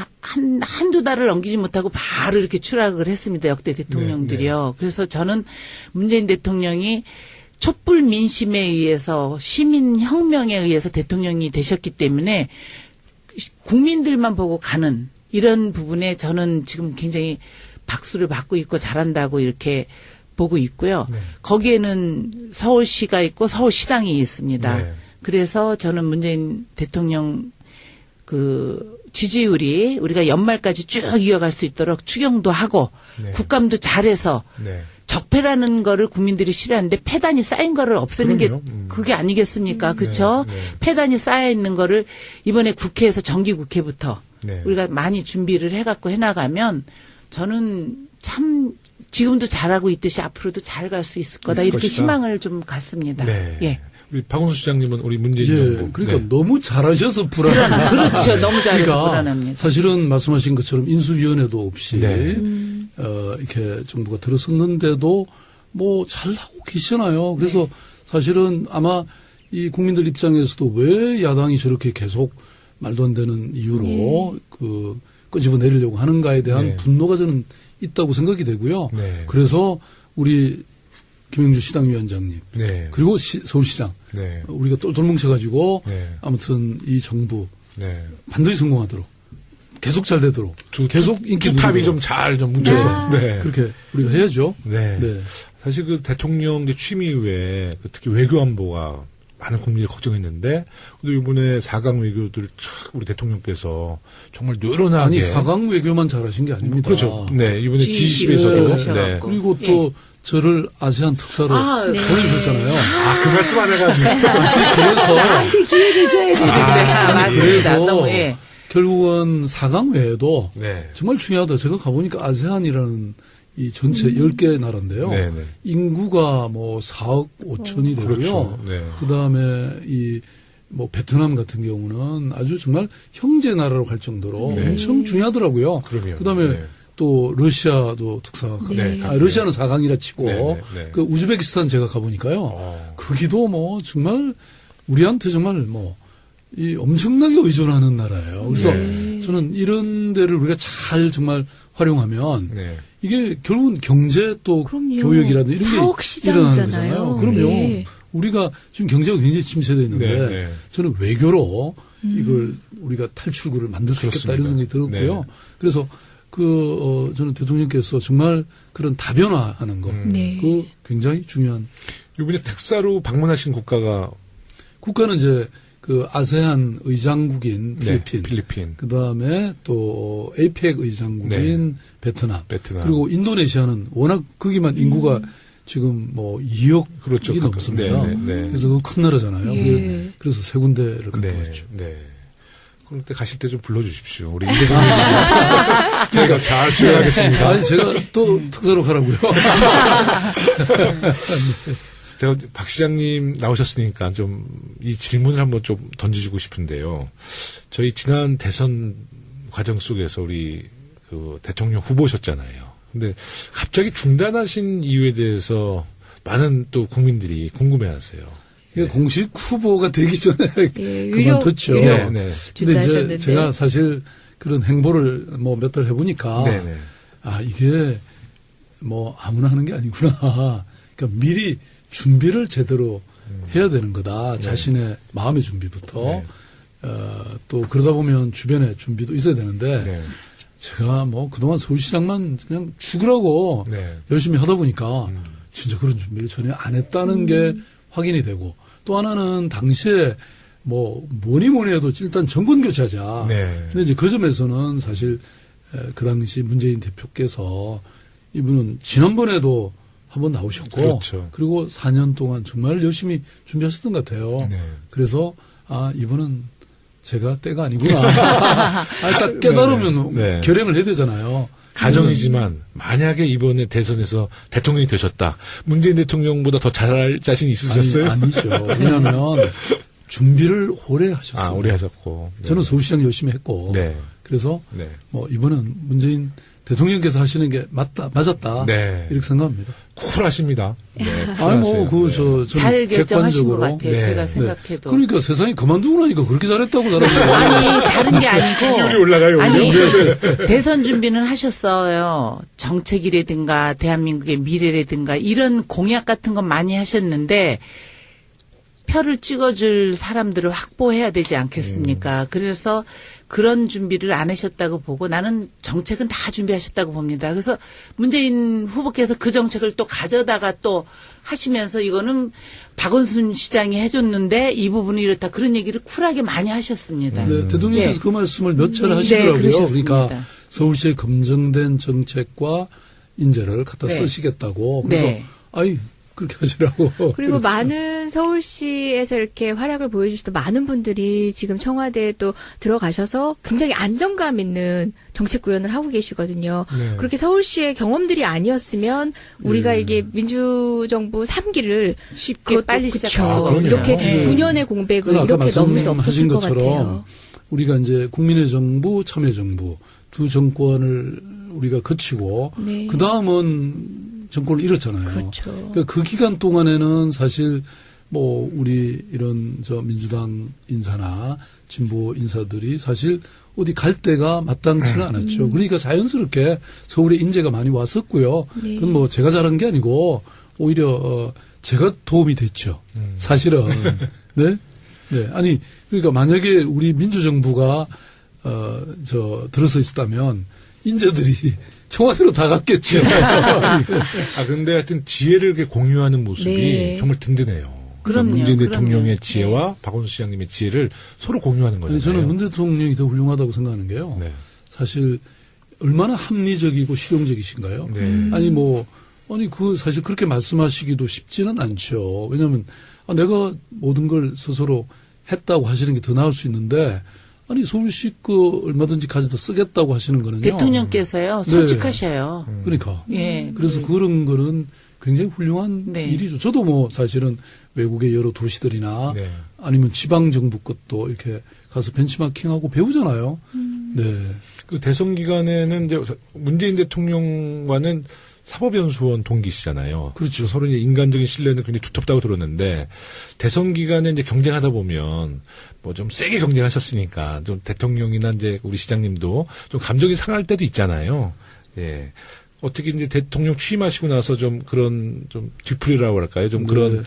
한두 달을 넘기지 못하고 바로 이렇게 추락을 했습니다. 역대 대통령들이요. 그래서 저는 문재인 대통령이 촛불 민심에 의해서 시민혁명에 의해서 대통령이 되셨기 때문에 국민들만 보고 가는 이런 부분에 저는 지금 굉장히 박수를 받고 있고 잘한다고 이렇게 보고 있고요. 네. 거기에는 서울시가 있고 서울시당이 있습니다. 네. 그래서 저는 문재인 대통령 그 지지율이 우리가 연말까지 쭉 이어갈 수 있도록 추경도 하고 네. 국감도 잘해서 네. 적폐라는 거를 국민들이 싫어하는데 패단이 쌓인 거를 없애는 그럼요. 게 그게 아니겠습니까? 그렇죠? 네. 패단이 쌓여 있는 거를 이번에 국회에서 정기국회부터 네. 우리가 많이 준비를 해갖고 해나가면 저는 참 지금도 잘하고 있듯이 앞으로도 잘 갈 수 있을 거다 있을 이렇게 것이다. 희망을 좀 갖습니다. 네. 예. 우리 박원순 시장님은 우리 문재인 예, 정부. 그러니까 네. 너무 잘하셔서 불안합니다. 그렇죠. 너무 잘해서 그러니까 불안합니다. 사실은 말씀하신 것처럼 인수위원회도 없이 네. 이렇게 정부가 들어섰는데도 뭐 잘하고 계시잖아요. 그래서 사실은 아마 이 국민들 입장에서도 왜 야당이 저렇게 계속 말도 안 되는 이유로 그 끄집어 내리려고 하는가에 대한 네. 분노가 저는 있다고 생각이 되고요. 네. 그래서 우리 김영주 시당위원장님 네. 그리고 서울시장 네. 우리가 똘똘 뭉쳐가지고 네. 아무튼 이 정부 네. 반드시 성공하도록 계속 잘 되도록 계속 인기 투탑이 누리도록 좀 잘 좀 뭉쳐서. 네. 그렇게 우리가 해야죠. 네. 네. 사실 그 대통령 취임 이후에 그 특히 외교 안보가 많은 국민이 걱정했는데 근데 이번에 4강 외교들 참 우리 대통령께서 정말 요란하게 아니 4강 외교만 잘하신 게 아닙니다. 그렇죠. 네. 이번에 G20 G20에서도 네. 그리고 또 저를 아세안 특사로 네. 보내주셨잖아요. 그 말씀 안 해가지고. 그래서 나한테 기회를 줘야 되는데. 맞습니다. 그래서 너무 예. 결국은 4강 외에도 네. 정말 중요하다. 제가 가보니까 아세안이라는 이 전체 10개 나라인데요. 네, 네. 인구가 뭐 4억 5천이 되고요. 그렇죠. 네. 그다음에 이 뭐 베트남 같은 경우는 아주 정말 형제 나라로 갈 정도로 네. 엄청 중요하더라고요. 그럼요. 그다음에 네. 또 러시아도 특사가 네. 가고 러시아는 4강이라 치고 네, 네, 네. 그 우즈베키스탄 제가 가보니까요. 거기도 뭐 정말 우리한테 정말 뭐 이 엄청나게 의존하는 나라예요. 그래서 저는 이런 데를 우리가 잘 정말 활용하면 네. 이게 결국은 경제 또 그럼요. 교육이라든지 이런 게 사억 시장이잖아요. 일어나는 거잖아요. 그럼요. 네. 우리가 지금 경제가 굉장히 침체되어 있는데 네, 네. 저는 외교로 이걸 우리가 탈출구를 만들 수 있겠다 이런 생각이 들었고요. 네. 그래서 저는 대통령께서 정말 그런 다변화하는 거, 네. 그 굉장히 중요한 이번에 특사로 방문하신 국가가 국가는 이제 그 아세안 의장국인 필리핀, 네, 필리핀. 그 다음에 또 에이펙 의장국인 베트남, 그리고 인도네시아는 워낙 거기만 인구가 지금 뭐 2억이 그렇죠. 넘습니다. 네, 네, 네. 그래서 그 큰 나라잖아요. 예. 그래서 세 군데를 갔다 네. 왔죠. 네. 그럴 때 가실 때 좀 불러주십시오. 우리 임대정님. 저희가 잘 수행하겠습니다. 아니 제가 또 특사로 가라고요. 제가 박 시장님 나오셨으니까 좀 이 질문을 한번 좀 던져주고 싶은데요. 저희 지난 대선 과정 속에서 우리 그 대통령 후보셨잖아요. 근데 갑자기 중단하신 이유에 대해서 많은 또 국민들이 궁금해하세요. 이게 공식 후보가 되기 전에 예, 그만뒀죠. 유력, 네, 네. 근데 주자하셨는데. 이제 제가 사실 그런 행보를 뭐 몇 달 해보니까 네, 네. 아 이게 뭐 아무나 하는 게 아니구나. 그러니까 미리 준비를 제대로 해야 되는 거다. 자신의 마음의 준비부터. 네. 또 그러다 보면 주변에 준비도 있어야 되는데 네. 제가 뭐 그동안 서울시장만 그냥 죽으라고 네. 열심히 하다 보니까 진짜 그런 준비를 전혀 안 했다는 게 확인이 되고 또 하나는 당시에 뭐 뭐니 해도 일단 정권 교체하자. 네. 근데 이제 그 점에서는 사실 그 당시 문재인 대표께서 이분은 지난번에도 한번 나오셨고 그렇죠. 그리고 4년 동안 정말 열심히 준비하셨던 것 같아요. 네. 그래서 이분은 제가 때가 아니구나. 딱 깨달으면 네, 네. 결행을 해야 되잖아요. 가정이지만 만약에 이번에 대선에서 대통령이 되셨다. 문재인 대통령보다 더 잘할 자신 있으셨어요? 아니죠. 왜냐하면 준비를 오래 하셨어요. 오래 하셨고. 네. 저는 서울시장 열심히 했고 네. 그래서 네. 뭐 이번은 문재인 대통령께서 하시는 게 맞았다. 네. 이렇게 생각합니다. 쿨하십니다. 네, 아니 뭐 쿨하세요. 저는 잘 결정하신 것 객관적으로 같아요. 네. 제가 네. 생각해도. 그러니까 세상이 그만두고 나니까 그렇게 잘했다고 사람들이. 아니 다른 게 아니고 지지율이 올라가요, 오히려. 아니 대선 준비는 하셨어요. 정책이라든가 대한민국의 미래라든가 이런 공약 같은 건 많이 하셨는데 표를 찍어줄 사람들을 확보해야 되지 않겠습니까? 그래서 그런 준비를 안 하셨다고 보고 나는 정책은 다 준비하셨다고 봅니다. 그래서 문재인 후보께서 그 정책을 또 가져다가 또 하시면서 이거는 박원순 시장이 해줬는데 이 부분이 이렇다 그런 얘기를 쿨하게 많이 하셨습니다. 네, 대통령께서 네. 그 말씀을 몇 차례 네, 하시더라고요. 그러셨습니다. 그러니까 서울시의 검증된 정책과 인재를 갖다 네. 쓰시겠다고. 그래서 네. 아이 그렇게 하시라고. 그리고 그렇죠. 많은 서울시에서 이렇게 활약을 보여주시던 많은 분들이 지금 청와대에 또 들어가셔서 굉장히 안정감 있는 정책 구현을 하고 계시거든요. 네. 그렇게 서울시의 경험들이 아니었으면 우리가 이게 민주정부 3기를 쉽게 빨리 시작할 수가 그럼요. 이렇게 네. 9년의 공백을 아까 이렇게 넘을 수 없었을 말씀하신 것 것처럼 같아요. 우리가 이제 국민의 정부, 참여정부 두 정권을 우리가 거치고 네. 그 다음은 정권을 잃었잖아요. 그렇죠. 그러니까 그 기간 동안에는 사실 뭐 우리 이런 저 민주당 인사나 진보 인사들이 사실 어디 갈 데가 마땅치는 않았죠. 그러니까 자연스럽게 서울에 인재가 많이 왔었고요. 네. 그건 뭐 제가 잘한 게 아니고 오히려 제가 도움이 됐죠. 사실은. 네? 네. 아니 그러니까 만약에 우리 민주정부가 들어서 있었다면 인재들이 청와대로 다 갔겠죠. 근데 하여튼 지혜를 이렇게 공유하는 모습이 네. 정말 든든해요. 그럼요, 문재인 그럼요. 대통령의 지혜와 박원순 시장님의 지혜를 서로 공유하는 거잖아요. 아니, 저는 문 대통령이 더 훌륭하다고 생각하는 게요. 네. 사실 얼마나 합리적이고 실용적이신가요? 네. 아니 그 사실 그렇게 말씀하시기도 쉽지는 않죠. 왜냐하면 내가 모든 걸 스스로 했다고 하시는 게 더 나을 수 있는데 아니 서울시 그 얼마든지 가져다 쓰겠다고 하시는 거는요. 대통령께서요 네. 솔직하셔요. 그러니까 예. 그래서 그런 거는 굉장히 훌륭한 네. 일이죠. 저도 뭐 사실은 외국의 여러 도시들이나 네. 아니면 지방 정부 것도 이렇게 가서 벤치마킹하고 배우잖아요. 네. 그 대선 기간에는 이제 문재인 대통령과는 사법연수원 동기시잖아요. 그렇죠. 서로 이제 인간적인 신뢰는 굉장히 두텁다고 들었는데 대선 기간에 이제 경쟁하다 보면 뭐 좀 세게 경쟁하셨으니까 좀 대통령이나 이제 우리 시장님도 좀 감정이 상할 때도 있잖아요. 예. 어떻게 이제 대통령 취임하시고 나서 좀 그런 좀 뒤풀이라고 할까요? 좀 그런 네.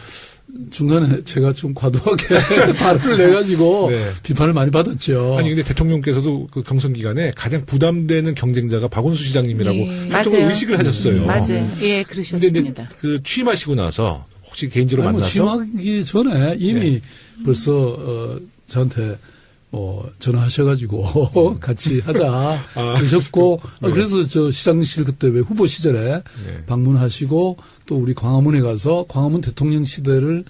중간에 제가 좀 과도하게 발언을 내가지고 네. 비판을 많이 받았죠. 아니 근데 대통령께서도 그 경선 기간에 가장 부담되는 경쟁자가 박원순 시장님이라고 네. 한쪽으로 맞아요. 의식을 하셨어요. 맞아요. 예, 근데 그러셨습니다. 이제 그 취임하시고 나서 혹시 개인적으로 아니, 뭐 만나서 취임하기 전에 이미 네. 벌써 저한테 전화하셔가지고 같이 하자 그러셨고 네. 그래서 저 시장실 그때 왜 후보 시절에 네. 방문하시고 또 우리 광화문에 가서 광화문 대통령 시대를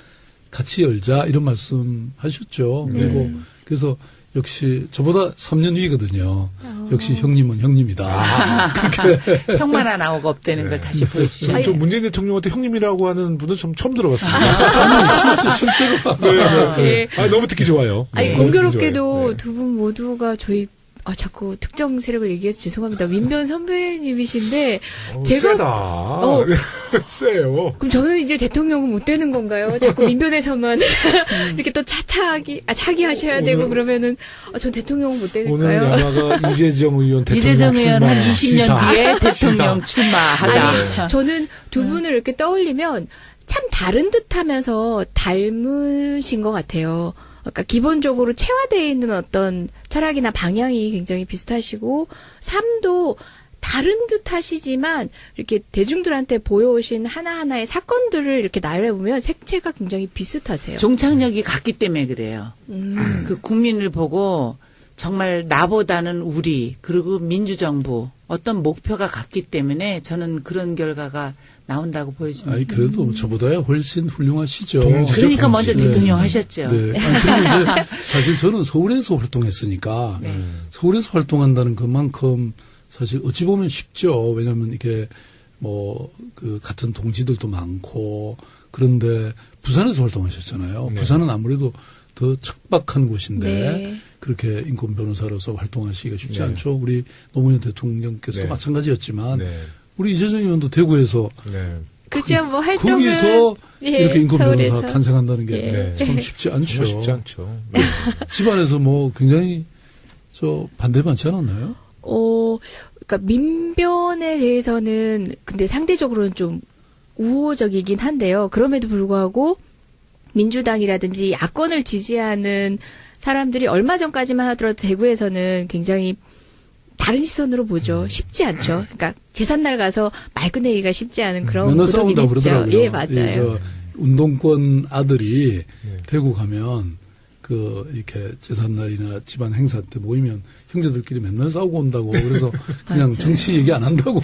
같이 열자 이런 말씀 하셨죠. 그리고 그래서 역시 저보다 3년 위거든요. 역시 형님은 형님이다. 형만 나오고 없다는 걸 다시 보여주셔야 저 돼요. 문재인 대통령한테 형님이라고 하는 분은 좀 처음 들어봤습니다. 아니 실제로 네. 너무 듣기 좋아요. 아니, 너무 듣기 공교롭게도 좋아요. 네. 두 분 모두가 저희 자꾸 특정 세력을 얘기해서 죄송합니다. 민변 선배님이신데 제가 세다. 세요. 그럼 저는 이제 대통령은 못 되는 건가요? 자꾸 민변에서만 이렇게 또 차기 하셔야 되고 그러면은 전 대통령은 못 오늘 되니까요. 야마가 이재정 의원 대통령 이재정 의원 출마. 한 20년 시사. 뒤에 대통령 시사. 출마하다. 아니, 저는 두 분을 이렇게 떠올리면 참 다른 듯하면서 닮으신 것 같아요. 그러니까 기본적으로 체화되어 있는 어떤 철학이나 방향이 굉장히 비슷하시고 삶도 다른 듯 하시지만 이렇게 대중들한테 보여오신 하나하나의 사건들을 이렇게 나열해보면 색채가 굉장히 비슷하세요. 종착역이 같기 때문에 그래요. 그 국민을 보고 정말 나보다는 우리 그리고 민주정부 어떤 목표가 같기 때문에 저는 그런 결과가 나온다고 보여집니다. 아니 그래도 저보다야 훨씬 훌륭하시죠. 동지죠, 그러니까 먼저 동지. 대통령 하셨죠. 네. 아니, 그리고 이제 사실 저는 서울에서 활동했으니까 네. 서울에서 활동한다는 것만큼 사실 어찌 보면 쉽죠. 왜냐하면 이게 뭐 그 같은 동지들도 많고 그런데 부산에서 활동하셨잖아요. 네. 부산은 아무래도 더 척박한 곳인데 네. 그렇게 인권 변호사로서 활동하시기가 쉽지 네. 않죠. 우리 노무현 대통령께서도 네. 마찬가지였지만 네. 우리 이재정 의원도 대구에서 네. 그죠, 뭐 활동을 거기서 예, 이렇게 인권 변호사 서울에서. 탄생한다는 게 네. 참 쉽지 않죠. 정말 쉽지 않죠. 네. 집안에서 뭐 굉장히 반대 많지 않았나요? 그러니까 민변에 대해서는 근데 상대적으로는 좀 우호적이긴 한데요. 그럼에도 불구하고 민주당이라든지 야권을 지지하는 사람들이 얼마 전까지만 하더라도 대구에서는 굉장히 다른 시선으로 보죠. 쉽지 않죠. 그러니까 제삿날 가서 말 꺼내기가 쉽지 않은 그런 맨날 구도긴 싸운다고 했죠. 그러더라고요. 예, 맞아요. 운동권 아들이 대구 가면 이렇게 제삿날이나 집안 행사 때 모이면 형제들끼리 맨날 싸우고 온다고. 그래서 그냥 맞아요. 정치 얘기 안 한다고.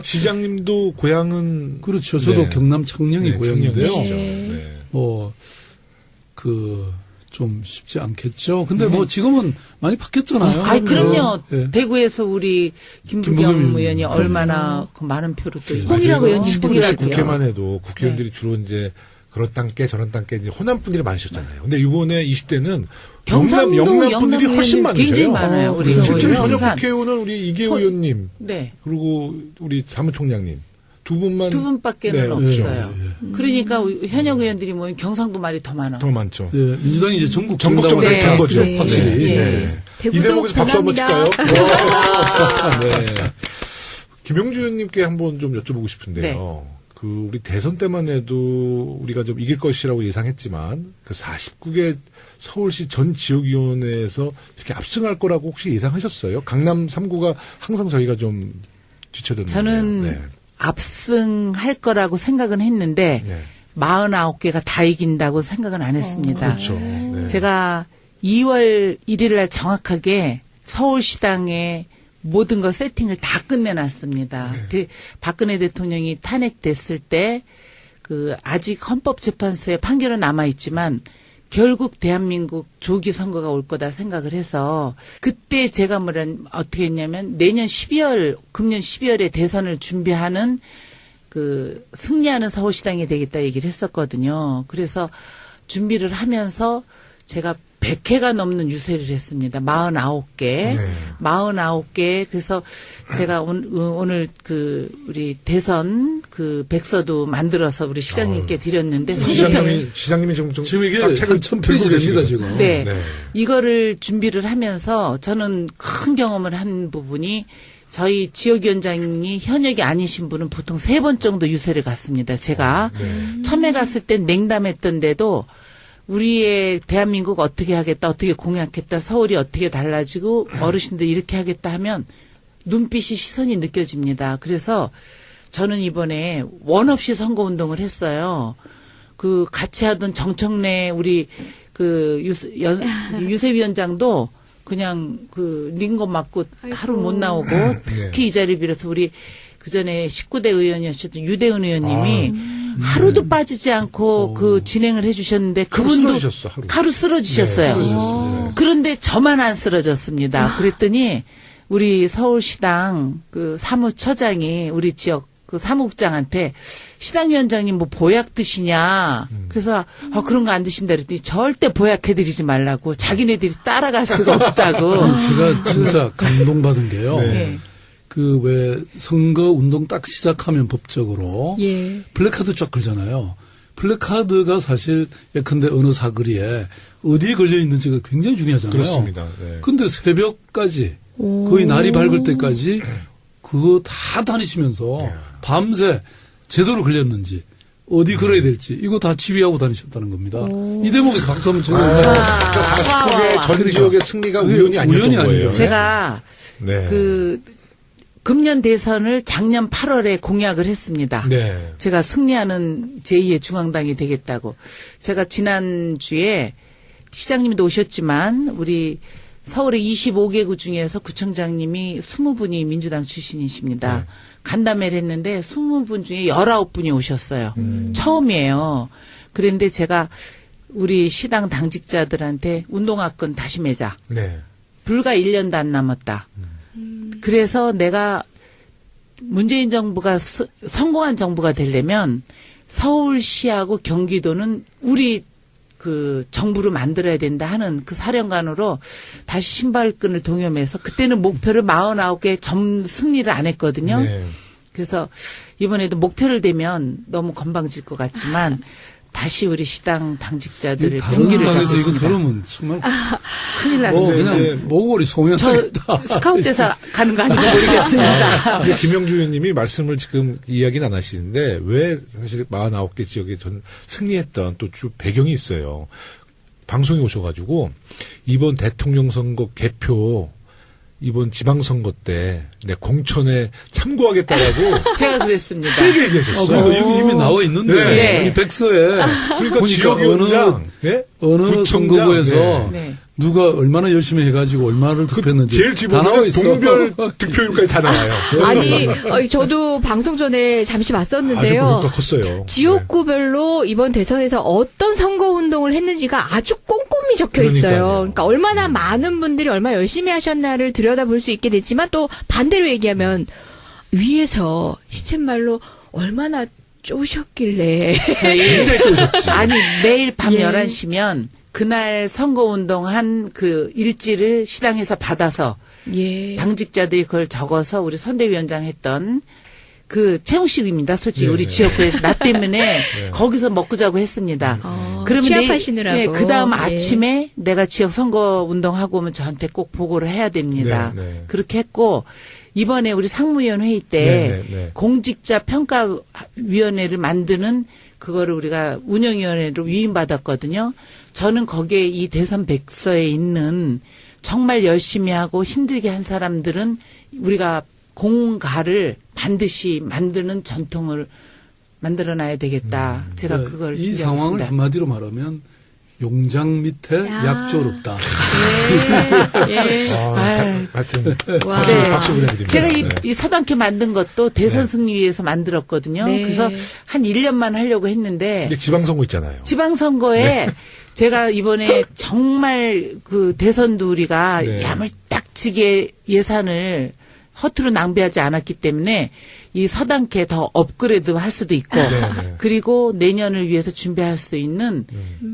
시장님도 고향은 그렇죠. 저도 네. 경남 창녕이 네, 고향인데요. 창녕이시죠. 네. 네. 좀 쉽지 않겠죠. 근데 지금은 많이 바뀌었잖아요. 아이, 그럼요. 예. 대구에서 우리 김부겸 김부겸 의원이 의원이. 얼마나 그 많은 표로 또 홍일학 의원 신분식 홍일학이요. 국회만 해도 국회의원들이 주로 이제 그런 땅께 저런 땅께 이제 호남 분들이 많으셨잖아요. 근데 이번에 20대는 경상도 영남 분들이 훨씬 의원님 많으세요. 굉장히 많아요. 우리 그래서 실제로 거기 현역 부산. 국회의원은 우리 이계호 의원님 네. 그리고 우리 사무총장님 두 분만 두 분밖에는 네, 없어요. 예, 그러니까 현역 의원들이 모인 경상도 말이 더 많아. 더 많죠. 예, 민주당이 이제 전국 전국적으로 네, 된 거죠. 네, 확실히. 네. 네. 이 대목에서 박수 한번 변합니다. 칠까요? 네. 김용주 의원님께 한번 좀 여쭤보고 싶은데요. 우리 대선 때만 해도 우리가 좀 이길 것이라고 예상했지만 그 49개 서울시 전 지역위원회에서 이렇게 압승할 거라고 혹시 예상하셨어요? 강남 3구가 항상 저희가 좀 뒤쳐졌는데. 저는 압승할 거라고 생각은 했는데 네. 49개가 다 이긴다고 생각은 안 했습니다. 그렇죠. 네. 제가 2월 1일 날 정확하게 서울시당에 모든 거 세팅을 다 끝내놨습니다. 박근혜 대통령이 탄핵됐을 때 아직 헌법재판소에 판결은 남아있지만 결국 대한민국 조기 선거가 올 거다 생각을 해서 그때 제가 어떻게 했냐면 내년 12월, 금년 12월에 대선을 준비하는 승리하는 서울시당이 되겠다 얘기를 했었거든요. 그래서 준비를 하면서 제가 100회가 넘는 유세를 했습니다. 49개. 네. 49개. 그래서 제가 오늘 우리 대선 백서도 만들어서 우리 시장님께 드렸는데 시장님이 지금 이게 딱 책을 한 1000페이지 됩니다, 지금. 네. 네. 이거를 준비를 하면서 저는 큰 경험을 한 부분이 저희 지역위원장이 현역이 아니신 분은 보통 3번 정도 유세를 갔습니다. 제가 처음에 갔을 땐 냉담했던데도 우리의 대한민국 어떻게 하겠다, 어떻게 공약했다, 서울이 어떻게 달라지고 어르신들 이렇게 하겠다 하면 눈빛이 시선이 느껴집니다. 그래서 저는 이번에 원 없이 선거운동을 했어요. 같이 하던 정청래 우리 유세위원장도 그냥 링거 맞고 하루 못 나오고 특히 이 자리를 빌어서 우리 그전에 19대 의원이었던 유대은 의원님이 하루도 빠지지 않고 진행을 해주셨는데 그분도 쓰러지셨어, 하루 쓰러지셨어요. 네. 그런데 저만 안 쓰러졌습니다. 그랬더니 우리 서울시당 사무처장이 우리 지역 사무국장한테 시당위원장님 뭐 보약 드시냐. 그래서 그런 거 안 드신다 그랬더니 절대 보약해드리지 말라고 자기네들이 따라갈 수가 없다고. 제가 진짜 감동받은 게요. 네. 왜 선거 운동 딱 시작하면 법적으로 예. 플래카드 쫙 걸잖아요. 플래카드가 사실 예컨대 어느 사거리에 어디에 걸려 있는지가 굉장히 중요하잖아요. 그렇습니다. 네. 근데 새벽까지 거의 날이 밝을 때까지 그거 다 다니시면서 밤새 제대로 걸렸는지 어디 걸어야 될지 이거 다 지휘하고 다니셨다는 겁니다. 이 대목에서 박수 한번 쳐주세요. 그러니까 49개 전 지역의 승리가 우연이 아니었던 우연이 거예요. 아니죠. 제가 네. 금년 대선을 작년 8월에 공약을 했습니다. 네. 제가 승리하는 제2의 중앙당이 되겠다고. 제가 지난주에 시장님도 오셨지만 우리 서울의 25개구 중에서 구청장님이 20분이 민주당 출신이십니다. 간담회를 했는데 20분 중에 19분이 오셨어요. 처음이에요. 그런데 제가 우리 시당 당직자들한테 운동화끈 다시 매자. 네. 불과 1년도 안 남았다. 그래서 내가 문재인 정부가 성공한 정부가 되려면 서울시하고 경기도는 우리 정부를 만들어야 된다 하는 사령관으로 다시 신발끈을 동여매서 그때는 목표를 49개 승리를 안 했거든요. 네. 그래서 이번에도 목표를 대면 너무 건방질 것 같지만 다시 우리 시당 당직자들을 다른 분기를 당에서 이거 잡습니다. 들으면 정말 큰일 났습니다. 그냥 네. 모골이 저 송연하겠다. 스카우트에서 가는 거 아닌지 모르겠습니다. 근데 김영주 의원님이 말씀을 지금 이야기는 안 하시는데 왜 사실 49개 지역에 전 승리했던 또 주 배경이 있어요. 방송에 오셔가지고 이번 대통령 선거 개표 이번 지방선거 때 내 공천에 참고하겠다라고 제가 그랬습니다. 세게 얘기하셨어. 그리고 여기 이미 나와 있는데 네. 이 백서에 그러니까 보니까 지역위원장, 예? 어느 구청장, 선거구에서 네. 누가 얼마나 열심히 해가지고 얼마를 득표했는지 제일 다 나와 기본에 있어. 동별 득표율까지 다 나와요. 아니, 저도 방송 전에 잠시 아주 봤었는데요. 그러니까 컸어요. 지역구별로 이번 대선에서 어떤 선거 운동을 했는지가 아주 꼼꼼히 적혀 있어요. 그러니까요. 그러니까 얼마나 많은 분들이 얼마나 열심히 하셨나를 들여다볼 수 있게 됐지만 또 반대로 얘기하면 위에서 시쳇말로 얼마나 쪼셨길래 저희 굉장히 쪼셨지. 아니 매일 밤 예. 11시면 그날 선거운동한 그 일지를 시당에서 받아서 예. 당직자들이 그걸 적어서 우리 선대위원장 했던 그 최웅식입니다. 솔직히 네, 우리 네. 지역구에 나 때문에 거기서 먹고 자고 했습니다. 취합하시느라고. 네, 그 다음 예. 아침에 내가 지역 선거 운동하고 오면 저한테 꼭 보고를 해야 됩니다. 네, 네. 그렇게 했고 이번에 우리 상무위원 회의 때 네, 네, 네. 공직자 평가위원회를 만드는 그거를 우리가 운영위원회로 위임받았거든요. 저는 거기에 이 대선 백서에 있는 정말 열심히 하고 힘들게 한 사람들은 우리가 공가를 반드시 만드는 전통을 만들어놔야 되겠다. 제가 그걸 이 상황을 준비하겠습니다. 한마디로 말하면 용장 밑에 야. 약조롭다. 예. 예. 하여튼 와. 네. 박수 보내드립니다. 제가 네. 이 서당캐 만든 것도 대선 승리 위해서 만들었거든요. 네. 그래서 한 1년만 하려고 했는데 근데 지방선거 있잖아요. 지방선거에 네. 제가 이번에 정말 그 대선도 우리가 네. 야물딱지게 예산을 허투루 낭비하지 않았기 때문에 이 서당캐 더 업그레이드 할 수도 있고 네. 그리고 내년을 위해서 준비할 수 있는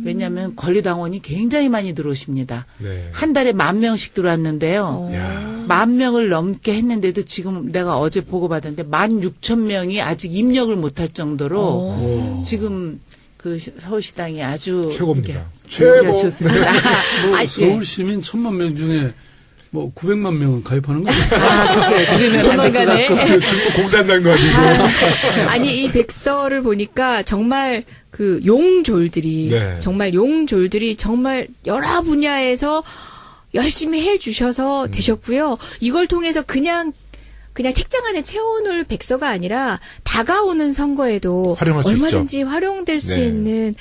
왜냐하면 권리당원이 굉장히 많이 들어오십니다. 네. 한 달에 10,000명씩 들어왔는데요. 야. 10,000명을 넘게 했는데도 지금 내가 어제 보고받았는데 16,000명이 아직 입력을 못할 정도로 오. 지금 그 서울시당이 아주 최고입니다. 이렇게 최고. 좋습니다. 뭐 아, 서울 시민 1,000만 명 중에 뭐 900만 명은 가입하는 거죠. 글쎄요. 그러면 안 될 것 조만간에. 같고. 중국 공산당 거 아니고. 아니 이 백서를 보니까 정말 그 용졸들이 네. 정말 용졸들이 정말 여러 분야에서 열심히 해주셔서 되셨고요. 이걸 통해서 그냥 책장 안에 채워놓을 백서가 아니라 다가오는 선거에도 활용할 수 얼마든지 활용될 수 네. 있는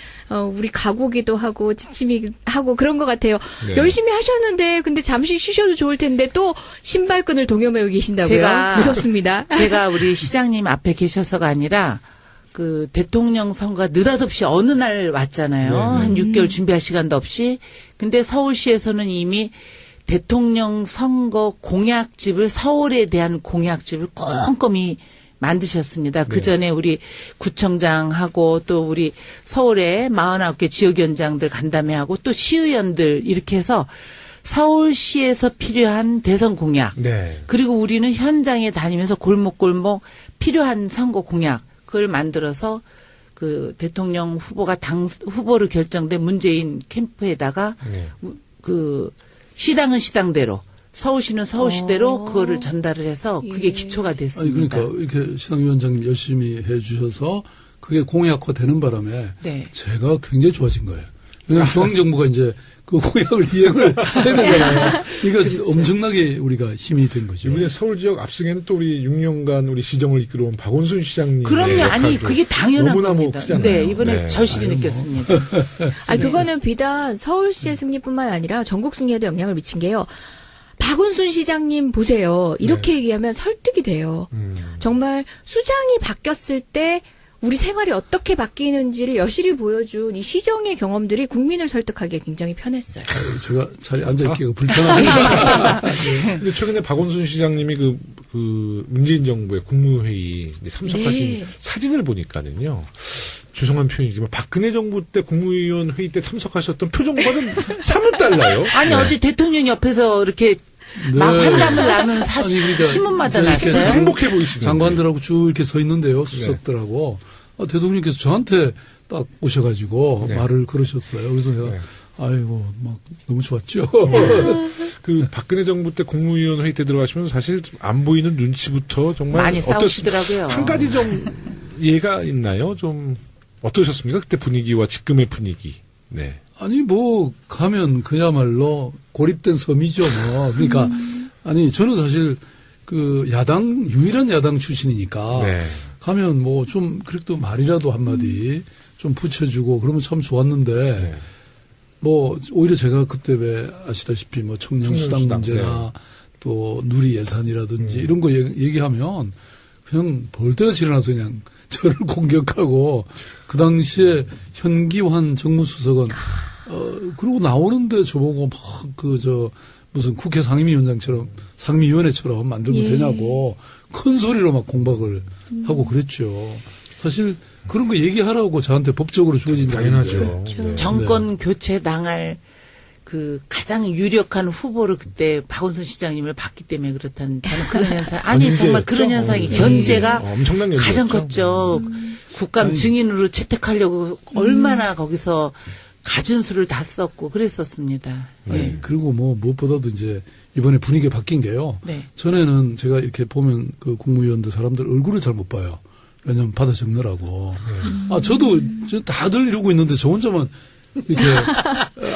우리 가구기도 하고 지침이 하고 그런 것 같아요. 네. 열심히 하셨는데 근데 잠시 쉬셔도 좋을 텐데 또 신발끈을 동여매고 계신다고요? 제가- 무섭습니다. 제가 우리 시장님 앞에 계셔서가 아니라 그 대통령 선거가 느닷없이 어느 날 왔잖아요. 네, 네. 한 6개월 준비할 시간도 없이. 근데 서울시에서는 이미 대통령 선거 공약집을 서울에 대한 공약집을 꼼꼼히 만드셨습니다. 그 전에 우리 구청장하고 또 우리 서울에 49개 지역위원장들 간담회하고 또 시의원들 이렇게 해서 서울시에서 필요한 대선 공약 네. 그리고 우리는 현장에 다니면서 골목골목 필요한 선거 공약 그걸 만들어서 그 대통령 후보가 당 후보로 결정된 문재인 캠프에다가 네. 그 시당은 시당대로 서울시는 서울시대로 그거를 전달을 해서 그게 예. 기초가 아니 됐습니다. 그러니까 이렇게 시당위원장님 열심히 해주셔서 그게 공약화되는 바람에 네. 제가 굉장히 좋아진 거예요. 왜냐하면 중앙정부가 이제 그 공약을 이행을 해야 되잖아요. 이거 엄청나게 우리가 힘이 된 거죠. 이번에 서울 지역 압승에는 또 우리 6년간 우리 시정을 이끌어온 박원순 시장님. 그럼요. 아니 그게 당연한 너무나 겁니다. 크잖아요. 네, 이번에 네. 절실히 아유, 뭐. 느꼈습니다. 아니, 그거는 비단 서울시의 승리뿐만 아니라 전국 승리에도 영향을 미친 게요. 박원순 시장님 보세요. 이렇게 얘기하면 설득이 돼요. 정말 수장이 바뀌었을 때 우리 생활이 어떻게 바뀌는지를 여실히 보여준 이 시정의 경험들이 국민을 설득하기에 굉장히 편했어요. 제가 자리에 앉아있기가 불편합니다. 근데 최근에 박원순 시장님이 그 문재인 정부의 국무회의 참석하신 네. 사진을 보니까는요. 죄송한 표현이지만 박근혜 정부 때 국무위원 회의 때 참석하셨던 표정과는 사뭇 달라요. 아니 어제 대통령 옆에서 이렇게 막 네. 환담을 나눈 사진 아니, 그러니까 신문마다 이렇게 났어요. 행복해 보이시는데. 장관들하고 쭉 이렇게 서 있는데요. 수석들하고. 대통령께서 저한테 딱 오셔가지고 네. 말을 걸으셨어요. 그래서 제가 네. 아이고 막 너무 좋았죠. 그 박근혜 정부 때 국무위원 회의 때 들어가시면서 사실 안 보이는 눈치부터 정말 많이 싸우시더라고요. 한 가지 좀 예가 있나요? 좀 어떠셨습니까? 그때 분위기와 지금의 분위기. 네. 아니 뭐 가면 그야말로 고립된 섬이죠. 뭐. 그러니까 아니 저는 사실 그 야당 유일한 야당 출신이니까 네. 가면 뭐 좀 그래도 말이라도 한마디 좀 붙여주고 그러면 참 좋았는데 네. 뭐 오히려 제가 그때 왜 아시다시피 뭐 청년수당 청년수당, 문제나 또 누리 예산이라든지 이런 거 얘기하면 그냥 벌떼같이 일어나서 그냥 저를 공격하고 그 당시에 현기환 정무수석은 그러고 나오는데 저보고 막 무슨 국회 상임위원장처럼 상임위원회처럼 만들면 예. 되냐고 큰 소리로 막 공박을 하고 그랬죠. 사실 그런 거 얘기하라고 저한테 법적으로 주어진 당연하죠. 자리인데. 네. 정권 교체 당할 그 가장 유력한 후보를 그때 박원순 시장님을 봤기 때문에 그렇다는 저는 그런 현상 아니 견제였죠. 정말 그런 현상이 네. 견제가 엄청난 견제였죠. 가장 컸죠. 국감 아니. 증인으로 채택하려고 얼마나 거기서 갖은 수를 다 썼고 그랬었습니다. 네. 그리고 뭐 무엇보다도 이제 이번에 분위기가 바뀐 게요. 네. 전에는 제가 이렇게 보면 그 국무위원들 사람들 얼굴을 잘 못 봐요. 왜냐면 받아 적느라고. 저도 다들 이러고 있는데 저 혼자만 이렇게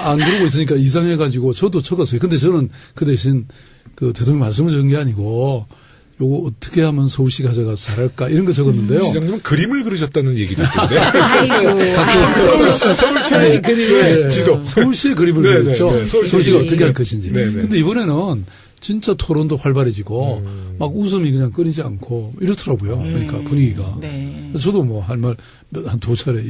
안 그러고 있으니까 이상해가지고 저도 적었어요. 근데 저는 그 대신 그 대통령 말씀을 적은 게 아니고 요거 어떻게 하면 서울시 가져가서 잘할까 이런 거 적었는데요. 시장님은 그림을 그리셨다는 얘기도 있던데. 아이고. 서울시 그림의 네, 지도. 서울시의 그림을 네, 그렸죠. 네, 네. 서울시가 네. 어떻게 할 것인지. 네, 네. 근데 이번에는 진짜 토론도 활발해지고 막 웃음이 그냥 끊이지 않고 이렇더라고요. 그러니까 분위기가. 네. 저도 뭐 할 말 한 두 차례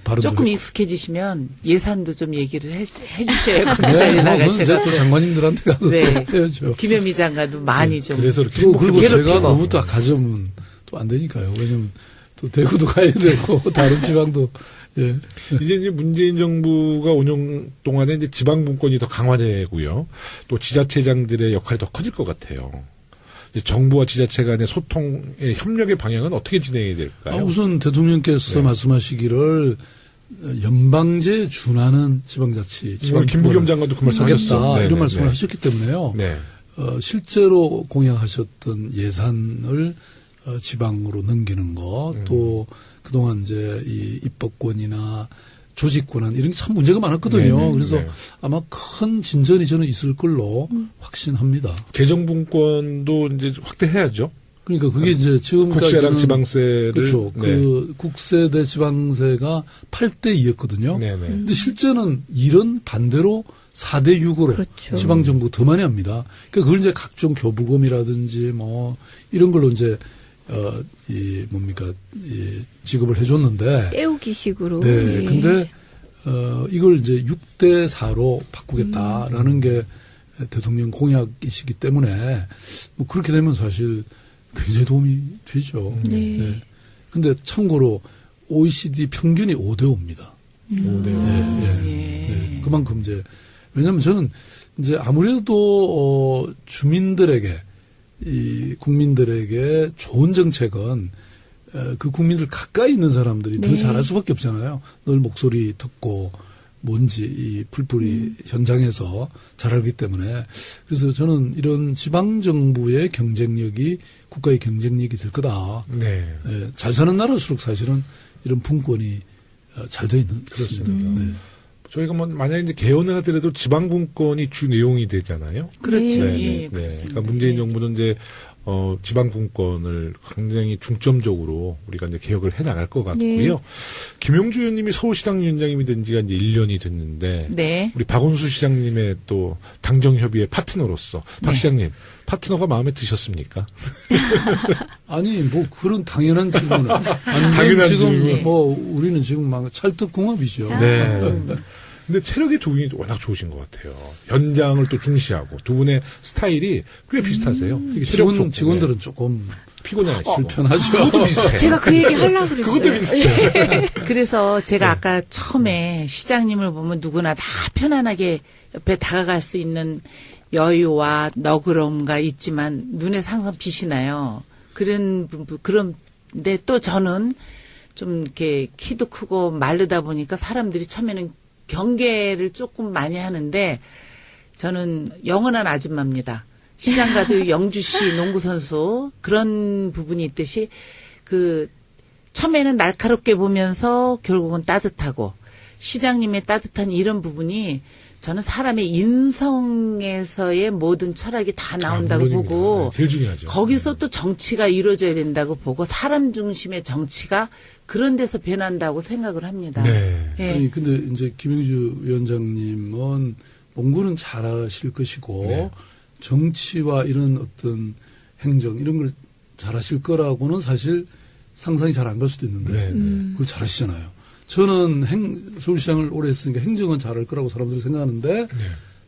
발언도 조금 했고. 익숙해지시면 예산도 좀 얘기를 해주셔야 네, 국회의원이 뭐 그건 이제 또 나가셔서 장관님들한테 가서 네. 또 해야죠. 김현미 장관도 많이 좀 그래서 이렇게 또 그리고 괴롭히고. 제가 너무 또 가져오면 또 안 되니까요. 왜냐면 또 대구도 가야 되고 다른 지방도 예. 이제 문재인 정부가 5년 동안에 이제 지방 분권이 더 강화되고요. 또 지자체장들의 역할이 더 커질 것 같아요. 이제 정부와 지자체 간의 소통의 협력의 방향은 어떻게 진행이 될까요? 우선 대통령께서 네. 말씀하시기를 연방제에 준하는 지방자치, 지금 김부겸 장관도 그 말씀 하겠다 하셨어요. 네, 이런 네, 말씀을 네. 하셨기 때문에요. 네. 실제로 공약하셨던 예산을 지방으로 넘기는 것, 또 그동안 이제 이 입법권이나 조직권한 이런 게 참 문제가 많았거든요. 네, 네, 그래서 네. 아마 큰 진전이 저는 있을 걸로 확신합니다. 재정분권도 이제 확대해야죠. 그러니까 그게 이제 지금까지는 국세랑 지방세를. 그렇죠. 네. 그 국세 대 지방세가 8대 2였거든요. 네네. 근데 실제는 일은 반대로 4대 6으로 그렇죠. 지방 정부 더 많이 합니다. 그러니까 그걸 이제 각종 교부금이라든지 뭐 이런 걸로 이제 이 지급을 해줬는데. 때우기식으로. 네. 예. 근데 이걸 이제 6대 4로 바꾸겠다라는 게 대통령 공약이시기 때문에 뭐 그렇게 되면 사실 굉장히 도움이 되죠. 네. 근데 참고로 OECD 평균이 5대 5입니다. 예. 그만큼 이제 왜냐하면 저는 이제 아무래도 주민들에게 이 국민들에게 좋은 정책은 그 국민들 가까이 있는 사람들이 더 네. 잘할 수밖에 없잖아요. 늘 목소리 듣고 뭔지 이 풀뿌리 현장에서 잘하기 때문에 그래서 저는 이런 지방 정부의 경쟁력이 국가의 경쟁력이 될 거다. 네. 예, 잘 사는 나라일수록 사실은 이런 분권이 잘 돼 있는 그렇습니다. 네. 저희가 뭐 만약에 이제 개헌을 하더라도 지방분권이 주 내용이 되잖아요. 그렇죠. 네. 예, 네. 그렇습니다. 그러니까 문재인 예. 정부는 이제 지방분권을 굉장히 중점적으로 우리가 이제 개혁을 해 나갈 것 같고요. 네. 김용주 의원님이 서울시당 위원장님이 된 지가 이제 1년이 됐는데 네. 우리 박원수 시장님의 또 당정협의회 파트너로서 박 네. 시장님 파트너가 마음에 드셨습니까? 아니 뭐 그런 당연한 질문은 당연한 지금 질문. 뭐 우리는 지금 막 찰떡궁합이죠. 네. 근데 체력의 조인이 워낙 좋으신 것 같아요. 현장을 또 중시하고 두 분의 스타일이 꽤 비슷하세요. 이게 체력 좋고, 직원들은 조금 피곤해하시고 불편하죠. 그것도 비슷해요. 제가 그 얘기 하려고 그랬어요. 그것도 비슷해요. 그래서 제가 네. 아까 처음에 시장님을 보면 누구나 다 편안하게 옆에 다가갈 수 있는 여유와 너그러움가 있지만 눈에 항상 빛이 나요. 그런데 또 저는 좀 이렇게 키도 크고 마르다 보니까 사람들이 처음에는 경계를 조금 많이 하는데 저는 영원한 아줌마입니다. 시장 가도 영주시 농구 선수 그런 부분이 있듯이 그 처음에는 날카롭게 보면서 결국은 따뜻하고 시장님의 따뜻한 이런 부분이 저는 사람의 인성에서의 모든 철학이 다 나온다고 물론입니다. 보고 네, 제일 중요하죠. 거기서 또 정치가 이루어져야 된다고 보고 사람 중심의 정치가 그런 데서 변한다고 생각을 합니다. 네. 예. 아니 근데 이제 김영주 위원장님은 농구는 잘하실 것이고 네. 정치와 이런 어떤 행정 이런 걸 잘하실 거라고는 사실 상상이 잘 안 갈 수도 있는데 네, 네. 그걸 잘하시잖아요. 저는 서울시장을 오래 했으니까 행정은 잘할 거라고 사람들이 생각하는데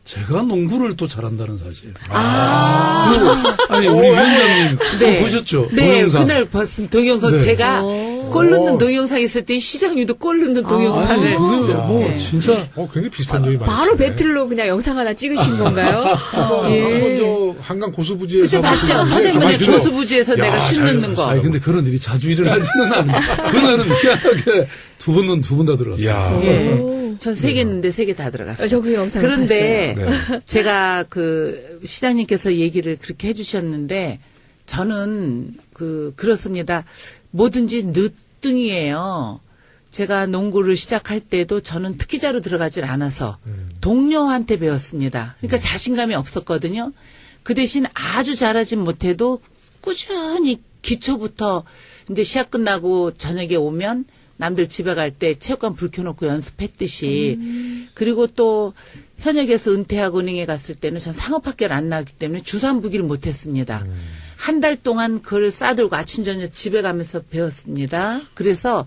제가 농구를 또 잘한다는 사실. 그리고 아니 우리 위원장님 그거 보셨죠? 네, 동영상. 그날 봤습니다. 동영상 네. 제가 골 넣는 동영상 있을 때 시장님도 골 넣는 동영상을 아니, 그게 뭐 네. 진짜 굉장히 비슷한 점이 많으시네. 바로 배틀로 그냥 영상 하나 찍으신 건가요? 한번 저 한강 고수부지에서 그때 봤죠? 서대문의 고수부지에서 내가 슛 넣는 거. 아니 근데 그런 일이 자주 일어나지는 않아요. 그날은 희한하게 두 분 다 들어갔어요. 야. 예. 전 3개 했는데 3개 다 들어갔어요. 저 그 영상 그런데 봤어요. 제가 그 시장님께서 얘기를 그렇게 해주셨는데 저는 그렇습니다. 뭐든지 늦둥이에요. 제가 농구를 시작할 때도 저는 특기자로 들어가질 않아서 동료한테 배웠습니다. 그러니까 자신감이 없었거든요. 그 대신 아주 잘하진 못해도 꾸준히 기초부터 이제 시합 끝나고 저녁에 오면 남들 집에 갈 때 체육관 불 켜놓고 연습했듯이 그리고 또 현역에서 은퇴하고 은행에 갔을 때는 전 상업학교를 안 나왔기 때문에 주산부기를 못했습니다. 한 달 동안 그걸 싸들고 아침 저녁 집에 가면서 배웠습니다. 그래서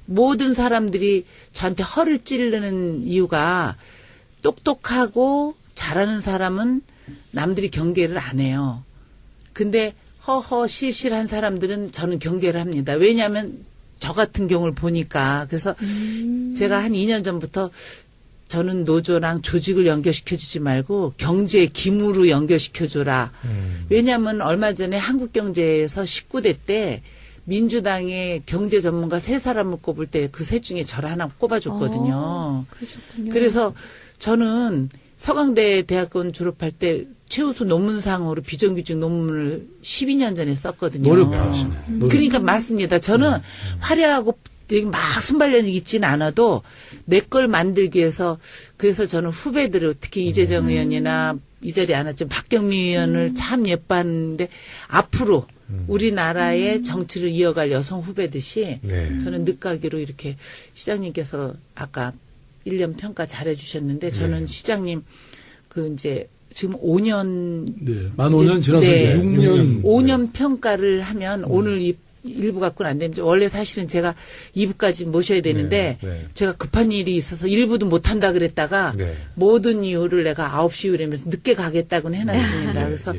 모든 사람들이 저한테 허를 찌르는 이유가 똑똑하고 잘하는 사람은 남들이 경계를 안 해요. 근데 실실한 사람들은 저는 경계를 합니다. 왜냐하면 저 같은 경우를 보니까. 그래서 제가 한 2년 전부터 저는 노조랑 조직을 연결시켜주지 말고 경제 기무로 연결시켜줘라. 왜냐하면 얼마 전에 한국경제에서 19대 때 민주당의 경제 전문가 3사람을 꼽을 때 그 셋 중에 저를 하나 꼽아줬거든요. 그러셨군요. 그래서 저는 서강대 대학원 졸업할 때 최우수 논문상으로 비정규직 논문을 12년 전에 썼거든요. 노력하시네. 노력. 그러니까 맞습니다. 저는 화려하고 막 순발력이 있지는 않아도 내 걸 만들기 위해서 그래서 저는 후배들을 특히 이재정 의원이나 이 자리에 안 왔지만 박경미 의원을 참 예뻐하는데 앞으로 우리나라의 정치를 이어갈 여성 후배듯이 네. 저는 늦가기로 이렇게 시장님께서 아까 1년 평가 잘해 주셨는데 저는 네. 시장님 이제 지금 5년 네, 만 5년 지나서 네. 이제 6년. 5년 평가를 하면 오늘 이 1부 갖고는 안 됩니다. 원래 사실은 제가 2부까지 모셔야 되는데 네, 네. 제가 급한 일이 있어서 1부도 못 한다 그랬다가 네. 모든 모든 이유를 내가 9시 이후라면서 늦게 가겠다고는 해놨습니다. 그래서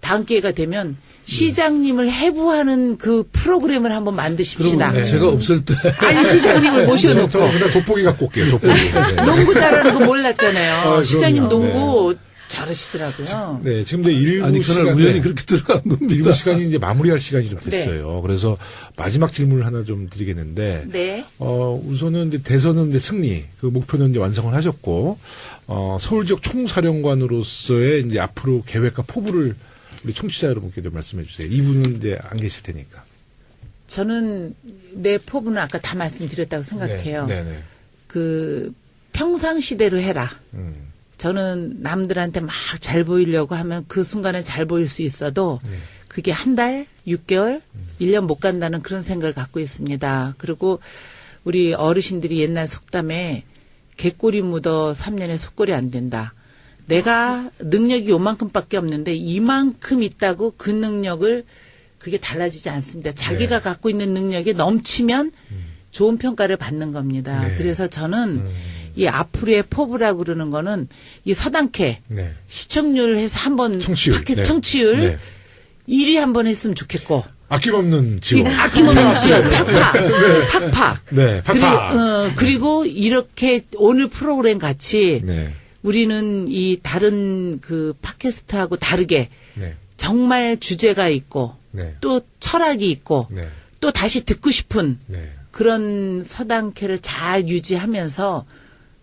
다음 기회가 되면 시장님을 해부하는 그 프로그램을 한번 만드십시다. 그러면 제가 없을 때 아니 시장님을 모셔놓고 저 그냥 돋보기 갖고 올게요. 돋보기. 네. 농구 잘하는 거 몰랐잖아요. 그럼요. 시장님 농구 잘하시더라고요. 네, 지금 이제 1부 아니 그날 시간에 우연히 그렇게 들어간 겁니다. 1부 시간이 이제 마무리할 시간이 좀 네. 됐어요. 그래서 마지막 질문을 하나 좀 드리겠는데, 네. 우선은 이제 대선은 이제 승리, 그 목표는 이제 완성을 하셨고, 서울 지역 총사령관으로서의 이제 앞으로 계획과 포부를 우리 청취자 여러분께 좀 말씀해 주세요. 이분은 이제 안 계실 테니까. 저는 내 포부는 아까 다 말씀드렸다고 생각해요. 네, 네. 평상시대로 해라. 음, 저는 남들한테 막 잘 보이려고 하면 그 순간에 잘 보일 수 있어도 그게 한 달, 6개월, 1년 못 간다는 그런 생각을 갖고 있습니다. 그리고 우리 어르신들이 옛날 속담에 개꼬리 묻어 3년에 속골이 안 된다. 내가 능력이 요만큼밖에 없는데 이만큼 있다고 그 능력을 그게 달라지지 않습니다. 자기가 네. 갖고 있는 능력이 넘치면 좋은 평가를 받는 겁니다. 네. 그래서 저는 이 앞으로의 포부라고 그러는 거는 이 서당캐 네. 시청률 해서 한번 청취율. 팟캐스트 네. 청취율 네. 1위 한번 했으면 좋겠고 아낌없는 지원. 아낌없는 지원 팍팍 네, 팍팍. 그리고 이렇게 오늘 프로그램 같이 네. 우리는 이 다른 그 팟캐스트하고 다르게 네. 정말 주제가 있고 네. 또 철학이 있고 네. 또 다시 듣고 싶은 네. 그런 서당캐를 잘 유지하면서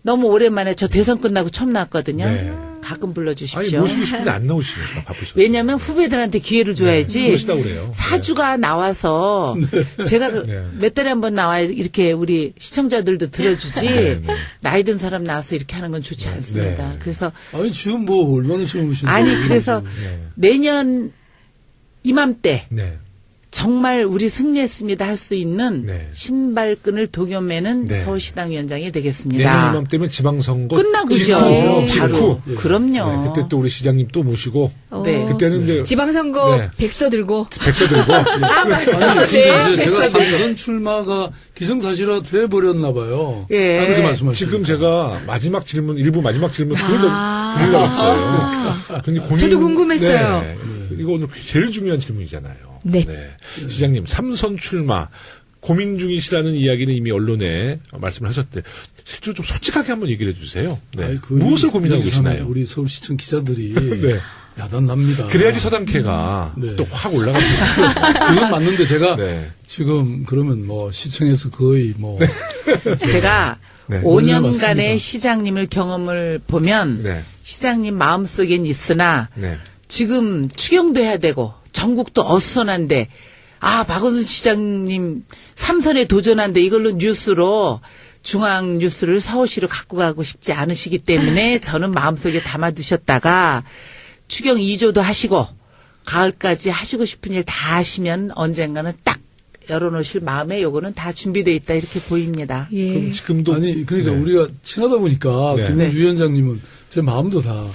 너무 오랜만에 저 대선 끝나고 처음 나왔거든요. 네. 가끔 아니 불러주십시오. 모시고 싶은데 안 나오시니까 바쁘셔서. 왜냐하면 후배들한테 기회를 줘야지. 그러시다고 그래요. 사주가 나와서 제가 네. 몇 달에 한 번 나와야 이렇게 우리 시청자들도 들어주지 네, 네. 나이 든 사람 나와서 이렇게 하는 건 좋지 않습니다. 네. 그래서 아니 지금 뭐 얼마나 젊으신데. 아니 그래서 네. 내년 이맘때 네. 정말 우리 승리했습니다 할 수 있는 네. 신발끈을 동여매는 네. 서울시당 위원장이 내년 되겠습니다. 이맘때면 지방선거 끝나고죠. 직후. 바로. 직후. 그럼요. 네, 그때 또 우리 시장님 또 모시고 네. 그때는 이제 지방선거 네. 백서 들고 백서 들고 아, 맞아요. 아니 근데 이제 제가 백서들. 삼선 출마가 기정사실화 돼 버렸나 봐요. 예. 아, 그렇게 말씀하시죠. 지금 제가 마지막 질문 일부 마지막 질문 아. 드리려고 했어요. 근데 고민, 저도 궁금했어요. 네. 이거 오늘 제일 중요한 질문이잖아요. 네. 시장님 삼선 출마 고민 중이시라는 이야기는 이미 언론에 말씀을 하셨대. 실제로 좀 솔직하게 한번 얘기를 해주세요. 네. 아이, 그 무엇을 고민하고 여기서 계시나요? 우리 서울시청 기자들이 네. 야단납니다. 그래야지 서당캐가 네. 또 확 올라갑니다. 그건 맞는데 제가 네. 지금 그러면 뭐 시청에서 거의 뭐 제가 네. 5년간의 맞습니다. 시장님을 경험을 보면 네. 시장님 마음속엔 있으나 네. 지금 추경도 해야 되고 전국도 어수선한데 박원순 시장님 3선에 도전한데 이걸로 뉴스로 중앙 뉴스를 서울시로 갖고 가고 싶지 않으시기 때문에 저는 마음속에 담아두셨다가 추경 2조도 하시고 가을까지 하시고 싶은 일 다 하시면 언젠가는 딱 열어놓으실 마음에 요거는 다 준비돼 있다 이렇게 보입니다. 예. 그럼 지금도 아니 그러니까 네. 우리가 친하다 보니까 네. 김영주 위원장님은 제 마음도 다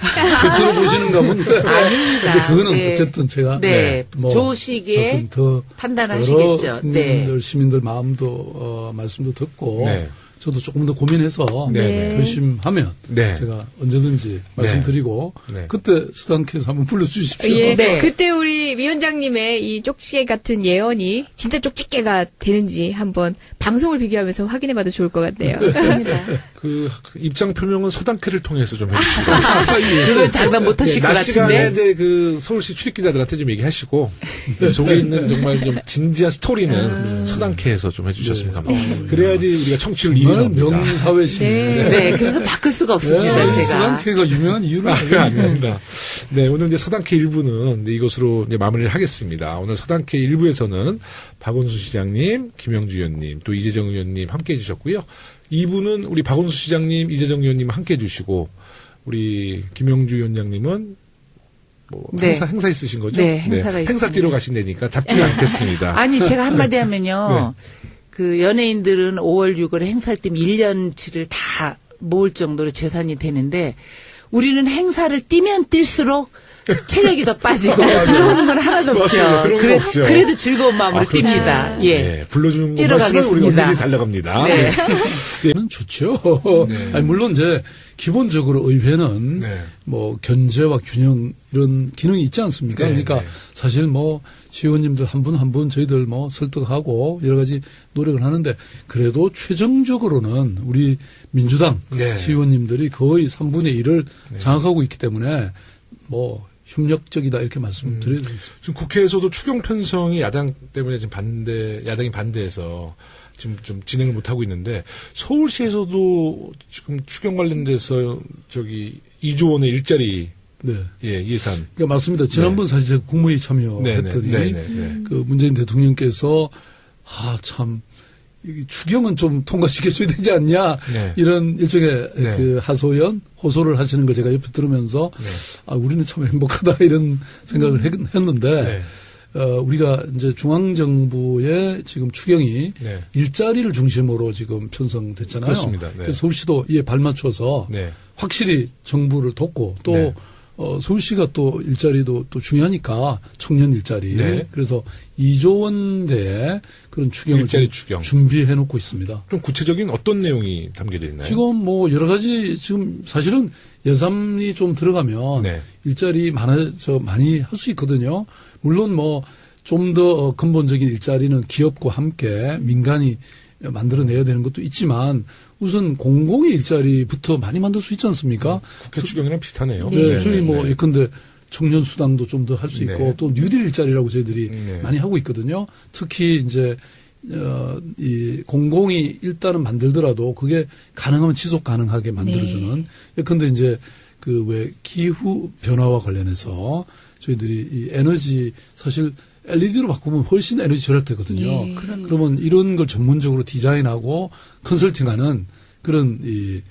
들어보시는가 본데 아닙니다. 근데 그거는 네. 어쨌든 제가 네. 뭐 좋으시기에 어쨌든 더 판단하시겠죠. 여러 네. 국민들 시민들 마음도 말씀도 듣고 네. 저도 조금 더 고민해서 네. 결심하면 네. 제가 언제든지 말씀드리고 네. 그때 수당캐에서 한번 불러주십시오. 예. 네. 그때 우리 위원장님의 이 쪽지게 같은 예언이 진짜 쪽지게가 되는지 한번 방송을 비교하면서 확인해봐도 좋을 것 같네요. 맞습니다. 그 입장 표명은 서당캐를 통해서 좀 해주시고 그건 장담 못 하실 것 낮 시간에 같은데. 이제 그 서울시 출입기자들한테 좀 얘기하시고 네, 속에 있는 정말 좀 진지한 스토리는 서당캐에서 좀 해주셨으면 합니다. 그래야지 우리가 청취율 정말 2위입니다. 명사회시네. 네. 네, 그래서 바꿀 수가 없습니다, 제가. 수당캐가 유명한 이유는 아닙니다. 네, 오늘 이제 서당캐 1부는 이제 이것으로 이제 마무리를 하겠습니다. 오늘 서당캐 1부에서는 박원순 시장님, 김영주 의원님, 또 이재정 의원님 함께 해주셨고요. 2부는 우리 박원순 시장님, 이재정 의원님 함께 해주시고 우리 김영주 위원장님은 뭐 네. 행사 있으신 거죠? 네, 행사가 행사 있습니다. 뛰러 가신다니까 잡지는 않겠습니다. 아니, 제가 한마디 하면요. 그 연예인들은 5월, 6월에 행사할 때면 1년치를 다 모을 정도로 재산이 되는데 우리는 행사를 뛰면 뛸수록 체력이 더 빠지고 들어오는 건 하나도 없죠. 맞습니다. 그런 거 없죠. 그래도 즐거운 마음으로 그렇죠. 뜁니다. 예. 네, 불러주는 뛰러 것만 있으면 우리 가겠습니다. 언제든지 달려갑니다. 네. 는 좋죠. 아니, 물론 이제 기본적으로 의회는 네. 뭐 견제와 균형 이런 기능이 있지 않습니까? 네, 그러니까 네. 사실 뭐 시의원님들 한 분 한 분 저희들 뭐 설득하고 여러 가지 노력을 하는데 그래도 최종적으로는 우리 민주당 네. 시의원님들이 거의 3분의 1을 장악하고 있기 때문에 뭐 협력적이다 이렇게 말씀드려야 되겠습니다. 지금 국회에서도 추경 편성이 야당 때문에 지금 야당이 반대해서 지금 좀 진행을 못 하고 있는데 서울시에서도 지금 추경 관련돼서 저기 2조 원의 일자리 네. 예산. 그러니까 맞습니다. 지난번 사실 제가 국무회의 참여했더니 그 문재인 대통령께서 참 추경은 좀 통과시켜줘야 되지 않냐 네. 이런 일종의 네. 그 하소연 호소를 하시는 걸 제가 옆에 들으면서 네. 우리는 참 행복하다 이런 생각을 했는데 네. 우리가 이제 중앙정부의 지금 추경이 네. 일자리를 중심으로 지금 편성됐잖아요. 그렇습니다. 네. 그래서 서울시도 이에 발맞춰서 네. 확실히 정부를 돕고 또 네. 서울시가 또 일자리도 또 중요하니까 청년 일자리. 네. 그래서 2조 원대의 그런 추경을 일자리 지금 추경. 준비해 놓고 있습니다. 좀 구체적인 어떤 내용이 담겨져 있나요? 지금 뭐 여러 가지 지금 사실은 예산이 좀 들어가면 네. 일자리 많이 할 수 있거든요. 물론 뭐 좀 더 근본적인 일자리는 기업과 함께 민간이 만들어내야 되는 것도 있지만 우선 공공의 일자리부터 많이 만들 수 있지 않습니까? 국회 추경이랑 비슷하네요. 네, 저희 뭐 예컨대 청년 수당도 좀 더 할 수 있고 네. 또 뉴딜 일자리라고 저희들이 네. 많이 하고 있거든요. 특히 이제 이 공공이 일단은 만들더라도 그게 가능하면 지속 가능하게 만들어주는. 근데 이제 그 왜 기후 변화와 관련해서 저희들이 이 에너지 사실 LED로 바꾸면 훨씬 에너지 절약되거든요. 네. 그러면 이런 걸 전문적으로 디자인하고 컨설팅하는 그런 이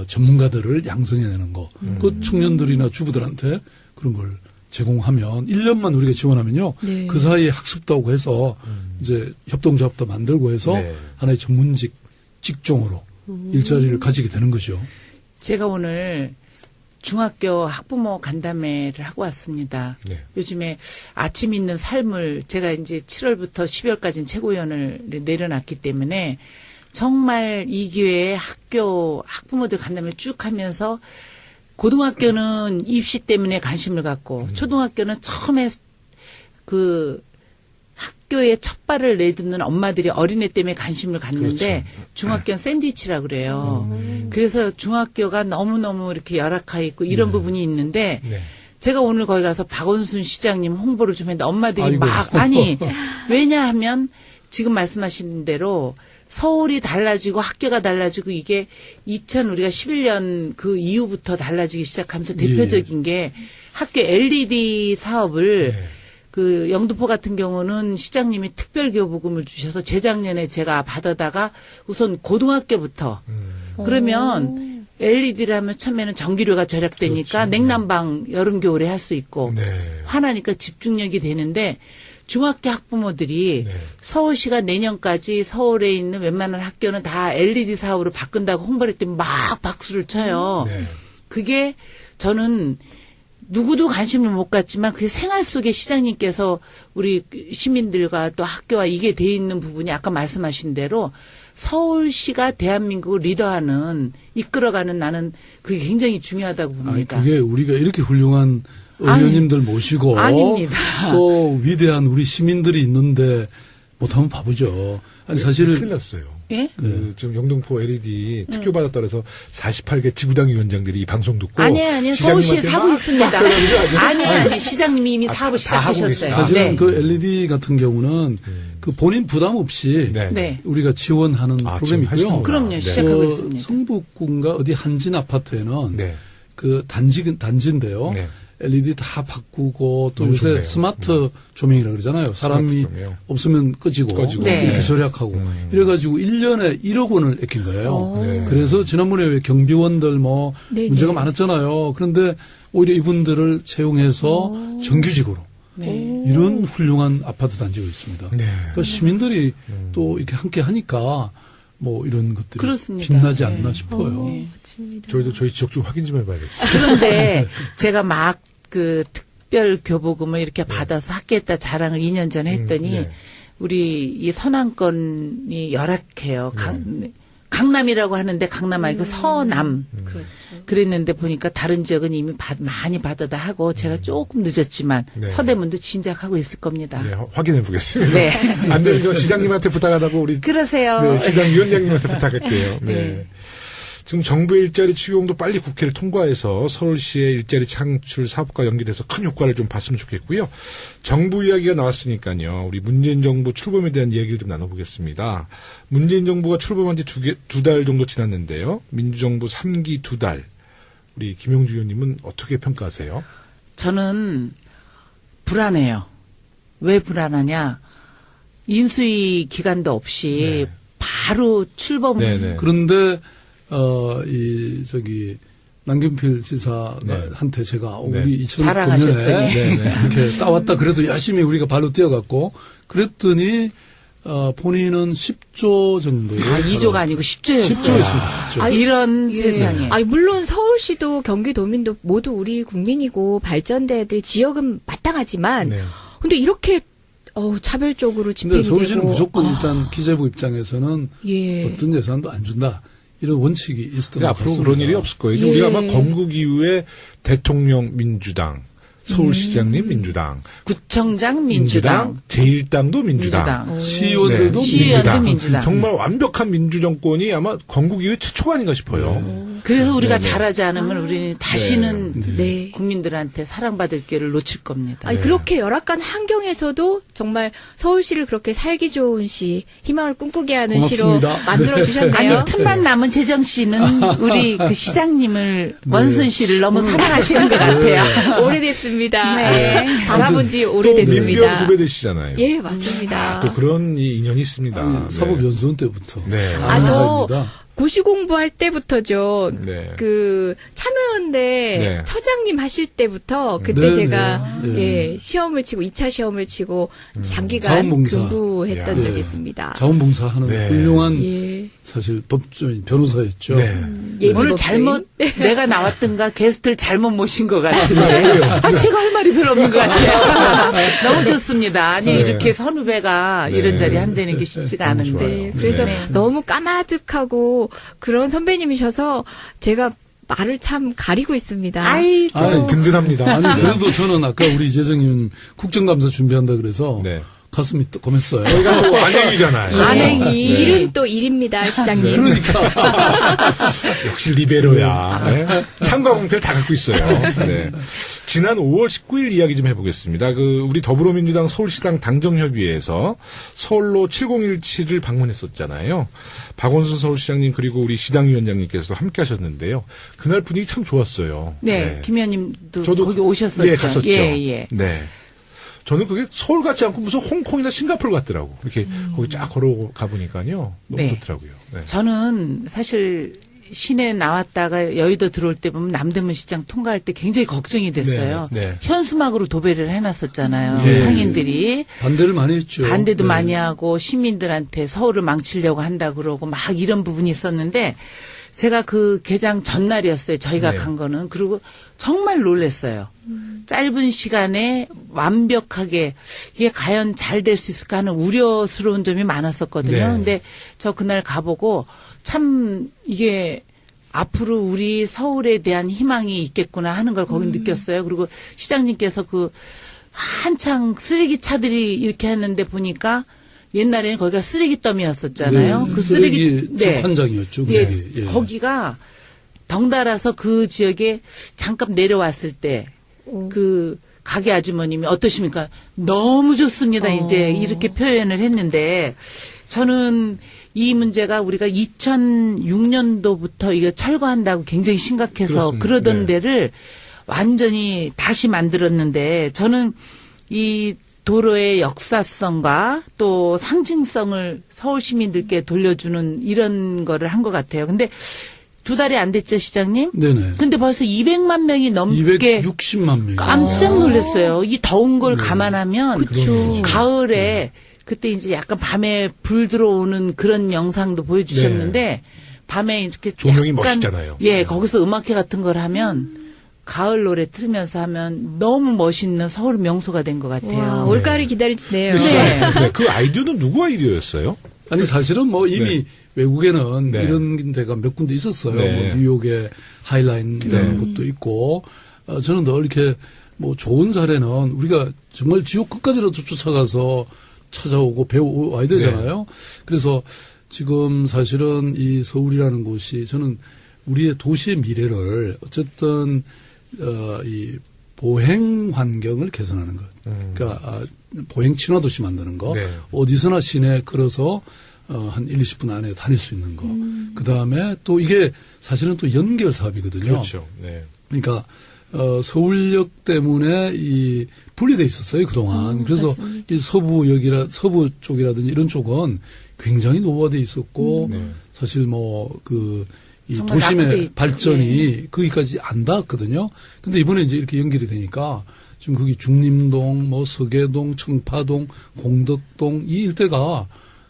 전문가들을 양성해내는 거. 그 청년들이나 주부들한테 그런 걸 제공하면 1년만 우리가 지원하면요. 네. 그 사이에 학습도 하고 해서 이제 협동조합도 만들고 해서 네. 하나의 전문직 직종으로 일자리를 가지게 되는 거죠. 제가 오늘 중학교 학부모 간담회를 하고 왔습니다. 네. 요즘에 아침 있는 삶을 제가 이제 7월부터 12월까지는 최고위원을 내려놨기 때문에 정말 이 기회에 학부모들 간담회 쭉 하면서 고등학교는 입시 때문에 관심을 갖고 초등학교는 처음에 그 학교에 첫 발을 내딛는 엄마들이 어린애 때문에 관심을 갖는데 중학교는 샌드위치라 그래요. 그래서 중학교가 너무너무 이렇게 열악해 있고 이런 부분이 있는데 네. 제가 오늘 거기 가서 박원순 시장님 홍보를 좀 했는데 엄마들이 아이고. 왜냐하면 지금 말씀하신 대로 서울이 달라지고 학교가 달라지고 이게 우리가 11년 그 이후부터 달라지기 시작하면서 대표적인 게 학교 LED 사업을 그 영등포 같은 경우는 시장님이 특별 교부금을 주셔서 재작년에 제가 받아다가 우선 고등학교부터 그러면 LED라면 처음에는 전기료가 절약되니까 그렇지. 냉난방 여름 겨울에 할 수 있고 네. 하나니까 집중력이 되는데 중학교 학부모들이 네. 서울시가 내년까지 서울에 있는 웬만한 학교는 다 LED 사업으로 바꾼다고 홍보를 했더니 막 박수를 쳐요. 네. 그게 저는 누구도 관심을 못 갖지만 그 생활 속에 시장님께서 우리 시민들과 또 학교와 이게 돼 있는 부분이 아까 말씀하신 대로 서울시가 대한민국을 리더하는 이끌어가는 나는 그게 굉장히 중요하다고 아니, 봅니다. 그게 우리가 이렇게 훌륭한 의원님들 모시고 아닙니다. 또 위대한 우리 시민들이 있는데 못하면 바보죠. 아니 사실은 큰일 났어요. 예? 지금 영등포 LED 특교 받았다 그래서 48개 지구당 위원장들이 이 방송 듣고 아니에요. 서울시에 시장님한테 사고 막 있습니다. 빡쳐가지고 아니. 시장님이 이미 사업을 다 하고 시작하셨어요. 계시다. 사실은 네. 그 LED 같은 경우는 그 본인 부담 없이 네. 네. 우리가 지원하는 아, 프로그램이 지금 있고요. 하시는구나. 그럼요. 네. 시작하고 그 있습니다. 성북군가 어디 한진 아파트에는 네. 그 단지인데요. 네. LED 다 바꾸고 또 너무 요새 좋네요. 스마트 조명이라고 그러잖아요. 사람이 스마트 조명. 없으면 꺼지고 네. 이렇게 절약하고 이래가지고 1년에 1억 원을 아낀 거예요. 네. 그래서 지난번에 왜 경비원들 뭐 네네. 문제가 많았잖아요. 그런데 오히려 이분들을 채용해서 정규직으로 네. 이런 훌륭한 아파트 단지가 있습니다. 네. 그러니까 시민들이 또 이렇게 함께 하니까 뭐 이런 것들이 그렇습니다. 빛나지 네. 않나 싶어요. 네. 맞습니다. 저희도 저희 지역 좀 확인 좀 해봐야겠어요. 그런데 제가 막 그 특별 교부금을 이렇게 받아서 학교에다 자랑을 2년 전에 했더니 네. 우리 이 서남권이 열악해요. 강남이라고 하는데 강남 아니고 서남. 그랬는데 보니까 다른 지역은 이미 많이 받아다 하고 제가 조금 늦었지만 네. 서대문도 진작하고 있을 겁니다. 네, 확인해 보겠습니다. 네. 안 되면 저 시장님한테 부탁하다고 우리 그러세요. 네, 시장 위원장님한테 부탁할게요. 네. 네. 지금 정부의 일자리 추경도 빨리 국회를 통과해서 서울시의 일자리 창출 사업과 연계돼서 큰 효과를 좀 봤으면 좋겠고요. 정부 이야기가 나왔으니까요. 우리 문재인 정부 출범에 대한 이야기를 좀 나눠보겠습니다. 문재인 정부가 출범한 지 두 달 정도 지났는데요. 민주정부 3기 2달. 우리 김용주 의원님은 어떻게 평가하세요? 저는 불안해요. 왜 불안하냐? 인수위 기간도 없이 네. 바로 출범. 네네. 그런데 남경필 지사가 네. 한테 제가 네. 우리 2009년에 자랑하셨더니. 이렇게 따왔다 그래도 열심히 우리가 발로 뛰어갔고 그랬더니 본인은 10조 정도. 2조가 아니고 10조였어요. 10조였습니다. 10조. 이런 예. 세상에. 아니, 물론 서울시도 경기도민도 모두 우리 국민이고 발전대들 지역은 마땅하지만 네. 근데 이렇게 차별적으로 집행이 근데 서울시는 되고 무조건 일단 기재부 입장에서는 예. 어떤 예산도 안 준다. 이런 원칙이 있었던 근데 것 앞으로 같습니다. 그런 일이 없을 거예요. 예. 우리가 아마 건국 이후에 대통령 민주당, 서울시장님 민주당, 구청장 민주당. 제1당도 민주당. 시의원들도 네. 시의원도 민주당. 정말 완벽한 민주정권이 아마 건국 이후에 최초가 아닌가 싶어요. 그래서 우리가 네, 네. 잘하지 않으면 우리는 다시는 네. 국민들한테 사랑받을 기회를 놓칠 겁니다. 아니, 그렇게 열악한 환경에서도 정말 서울시를 그렇게 살기 좋은 시, 희망을 꿈꾸게 하는 시로 고맙습니다. 만들어 주셨네요. 아니, 틈만 남은 재정 씨는 우리 그 시장님을 원순 씨를 너무 사랑하시는 것 같아요. 오래됐습니다. 네. 알아본 지 또 오래됐습니다. 민변 후배되시잖아요. 예, 맞습니다. 또 그런 이 인연이 있습니다. 아니, 사법연수원 때부터. 네. 아는 저 사이입니다. 고시 공부할 때부터죠. 네. 그 참여연대 네. 처장님 하실 때부터 그때 네, 제가 네. 예, 시험을 치고 2차 시험을 치고 장기간 자원봉사. 근무했던 야. 적이 네. 있습니다. 자원봉사하는 네. 훌륭한 예. 사실 법조인 변호사였죠. 네. 예비 오늘 법조인. 잘못 내가 나왔던가 게스트를 잘못 모신 것 같은데 제가 할 말이 별로 없는 것 같아요. 너무 좋습니다. 아니 네. 이렇게 선후배가 네. 이런 자리 한다는 게 쉽지가 너무 않은데 좋아요. 네, 그래서 네. 너무 까마득하고 그런 선배님이셔서 제가 말을 참 가리고 있습니다. 아이 아니, 든든합니다. 아니 그래도 저는 아까 우리 이재정 의원님 국정감사 준비한다 그래서 네. 가슴이 뜨끔했어요. 저희가 또 안행이잖아요. 예. 안행이. 일은 또 일입니다, 시장님. 역시 리베로야. 네. 창과 공패를 다 갖고 있어요. 네. 지난 5월 19일 이야기 좀 해보겠습니다. 우리 더불어민주당 서울시당 당정협의회에서 서울로 7017을 방문했었잖아요. 박원순 서울시장님 그리고 우리 시당위원장님께서 함께 하셨는데요. 그날 분위기 참 좋았어요. 네, 김 의원님도 저도 거기 오셨었죠. 예, 갔었죠. 예. 네. 저는 그게 서울 같지 않고 무슨 홍콩이나 싱가포르 같더라고. 이렇게 거기 쫙 걸어가 보니까요. 너무 네. 좋더라고요. 네. 저는 사실 시내 나왔다가 여의도 들어올 때 보면 남대문 시장 통과할 때 굉장히 걱정이 됐어요. 네, 네. 현수막으로 도배를 해놨었잖아요. 예. 상인들이. 반대를 많이 했죠. 반대도 네. 많이 하고 시민들한테 서울을 망치려고 한다 그러고 막 이런 부분이 있었는데 제가 그 개장 전날이었어요. 저희가 네. 간 거는. 그리고 정말 놀랐어요. 짧은 시간에 완벽하게 이게 과연 잘 될 수 있을까 하는 우려스러운 점이 많았었거든요. 네. 근데 저 그날 가보고 참 이게 앞으로 우리 서울에 대한 희망이 있겠구나 하는 걸 거기 느꼈어요. 그리고 시장님께서 그 한창 쓰레기 차들이 이렇게 했는데 보니까 옛날에는 거기가 쓰레기 더미였었잖아요. 네, 그 쓰레기 네. 적환장이었죠. 예, 그게. 예. 거기가 덩달아서 그 지역에 잠깐 내려왔을 때 그 가게 아주머님이 어떠십니까? 너무 좋습니다. 이제 이렇게 표현을 했는데 저는 이 문제가 우리가 2006년도부터 이거 철거한다고 굉장히 심각해서 그렇습니다. 그러던 네. 데를 완전히 다시 만들었는데 저는 이 도로의 역사성과 또 상징성을 서울 시민들께 돌려주는 이런 거를 한 것 같아요. 근데 2달이 안 됐죠, 시장님? 네네. 근데 벌써 200만 명이 넘게 260만 명. 깜짝 놀랐어요. 이 더운 걸 감안하면 그렇죠. 가을에 그때 이제 약간 밤에 불 들어오는 그런 영상도 보여주셨는데 밤에 이렇게 조명이 약간 멋있잖아요. 예, 거기서 음악회 같은 걸 하면 가을 노래 틀으면서 하면 너무 멋있는 서울 명소가 된 것 같아요. 와, 올가을 기다리시네요. 네. 네. 그 아이디어는 누구 아이디어였어요? 아니 사실은 뭐 이미 네. 외국에는 네. 이런 데가 몇 군데 있었어요. 네. 뭐 뉴욕의 하이라인이라는 곳도 있고 저는 늘 이렇게 뭐 좋은 사례는 우리가 정말 지옥 끝까지라도 쫓아가서 찾아오고 배워와야 되잖아요. 그래서 지금 사실은 이 서울이라는 곳이 저는 우리의 도시의 미래를 어쨌든 이 보행 환경을 개선하는 것. 그러니까 보행 친화 도시 만드는 거. 네. 어디서나 시내 걸어서 한 1, 20분 안에 다닐 수 있는 거. 그다음에 또 이게 사실은 또 연결 사업이거든요. 그렇죠. 네. 그러니까 서울역 때문에 이 분리돼 있었어요 그동안. 그래서 맞습니다. 이 서부 쪽이라든지 이런 쪽은 굉장히 노후화돼 있었고 네. 사실 뭐 이 정말 낙후돼 도심의 있죠. 발전이 거기까지 안 닿았거든요. 근데 이번에 이제 이렇게 연결이 되니까 지금 거기 중림동, 뭐 서계동, 청파동, 공덕동 이 일대가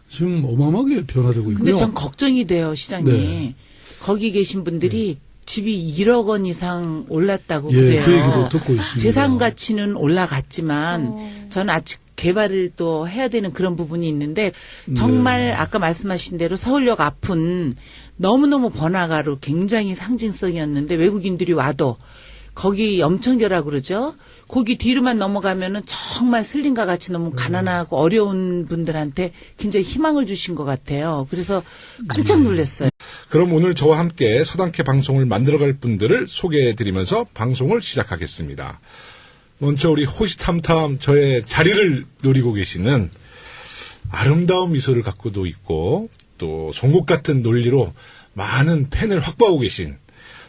지금 어마어마하게 변화되고 있고요. 근데 전 걱정이 돼요, 시장님. 네. 거기 계신 분들이 집이 1억 원 이상 올랐다고 예, 그래요. 그 얘기도 듣고 있습니다. 재산 가치는 올라갔지만 저는 아직 개발을 또 해야 되는 그런 부분이 있는데 정말 네. 아까 말씀하신 대로 서울역 앞은 너무너무 번화가로 굉장히 상징성이었는데 외국인들이 와도 거기 염천교라고 그러죠. 거기 뒤로만 넘어가면은 정말 슬림과 같이 너무 가난하고 어려운 분들한테 굉장히 희망을 주신 것 같아요. 그래서 깜짝 놀랐어요. 그럼 오늘 저와 함께 서당캐 방송을 만들어갈 분들을 소개해드리면서 방송을 시작하겠습니다. 먼저 우리 호시탐탐 저의 자리를 노리고 계시는 아름다운 미소를 갖고도 있고 또 송곳 같은 논리로 많은 팬을 확보하고 계신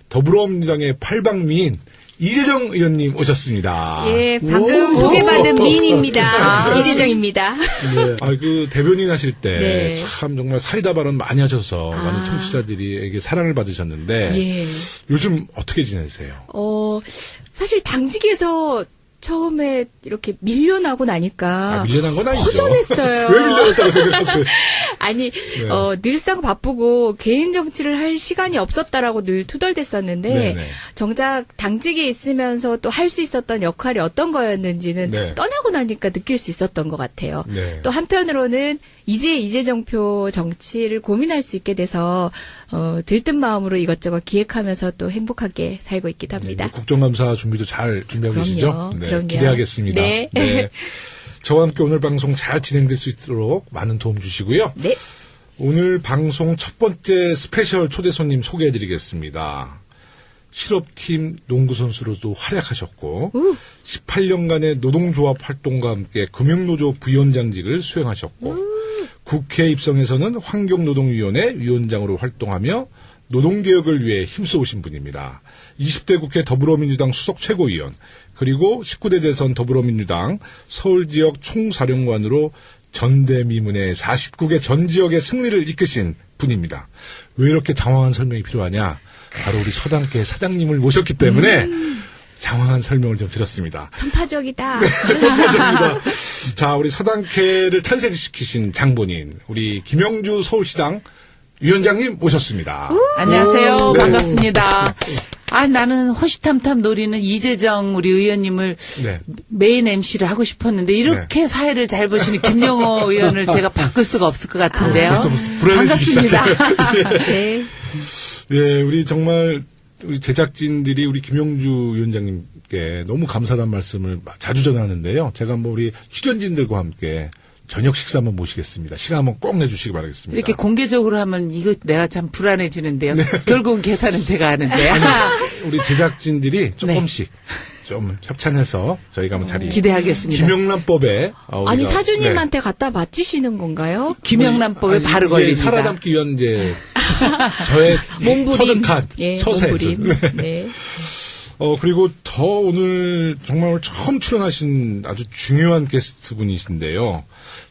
더불어민주당의 팔방미인 이재정 의원님 오셨습니다. 예, 방금 소개받은 미인입니다. 이재정입니다. 네. 그 대변인 하실 때 네. 참 정말 사이다 발언 많이 하셔서 많은 청취자들에게 사랑을 받으셨는데 예. 요즘 어떻게 지내세요? 사실 당직에서 처음에 이렇게 밀려나고 나니까 밀려난 건 아니죠. 허전했어요. 왜 밀려났다고 생각하세요? 아니, 늘상 바쁘고 개인 정치를 할 시간이 없었다라고 늘 투덜댔었는데 네네. 정작 당직에 있으면서 또 할 수 있었던 역할이 어떤 거였는지는 네. 떠나고 나니까 느낄 수 있었던 것 같아요. 네. 또 한편으로는 이재정표 정치를 고민할 수 있게 돼서 들뜬 마음으로 이것저것 기획하면서 또 행복하게 살고 있기도 합니다. 네, 국정감사 준비도 잘 준비하고 그럼요. 계시죠? 네, 그럼요. 기대하겠습니다. 네. 저와 함께 오늘 방송 잘 진행될 수 있도록 많은 도움 주시고요. 네. 오늘 방송 첫 번째 스페셜 초대 손님 소개해드리겠습니다. 실업팀 농구선수로도 활약하셨고 18년간의 노동조합 활동과 함께 금융노조 부위원장직을 수행하셨고 국회 입성에서는 환경노동위원회 위원장으로 활동하며 노동개혁을 위해 힘써오신 분입니다. 20대 국회 더불어민주당 수석 최고위원 그리고 19대 대선 더불어민주당 서울지역 총사령관으로 전대미문의 49개 전 지역의 승리를 이끄신 분입니다. 왜 이렇게 장황한 설명이 필요하냐? 바로 우리 서당계 사장님을 모셨기 때문에 장황한 설명을 좀 드렸습니다. 편파적이다. 감사합니다. 자, 우리 서당계를 탄생시키신 장본인 우리 김영주 서울시당 위원장님 모셨습니다. 안녕하세요. 네. 반갑습니다. 나는 호시탐탐 노리는 이재정 우리 의원님을 네. 메인 MC를 하고 싶었는데 이렇게 사회를 잘 보시는 김영호 의원을 제가 바꿀 수가 없을 것 같은데요. 벌써 불안해지기 반갑습니다. 네. 예, 우리 정말 우리 제작진들이 우리 김영주 위원장님께 너무 감사하다는 말씀을 자주 전하는데요. 제가 한번 우리 출연진들과 함께 저녁 식사 한번 모시겠습니다. 시간 한번 꼭 내주시기 바라겠습니다. 이렇게 공개적으로 하면 이거 내가 참 불안해지는데요. 결국은 계산은 제가 하는데. 우리 제작진들이 조금씩 좀 협찬해서 저희가 한번 자리 기대하겠습니다. 김영란법에 아니 사주님한테 갖다 바치시는 건가요? 김영란법에 바로 걸립니다. 살아남기 위한 이제 저의 몸부림. 터득한 예, 처세. 몸부림. 네. 그리고 더 오늘 정말 처음 출연하신 아주 중요한 게스트 분이신데요.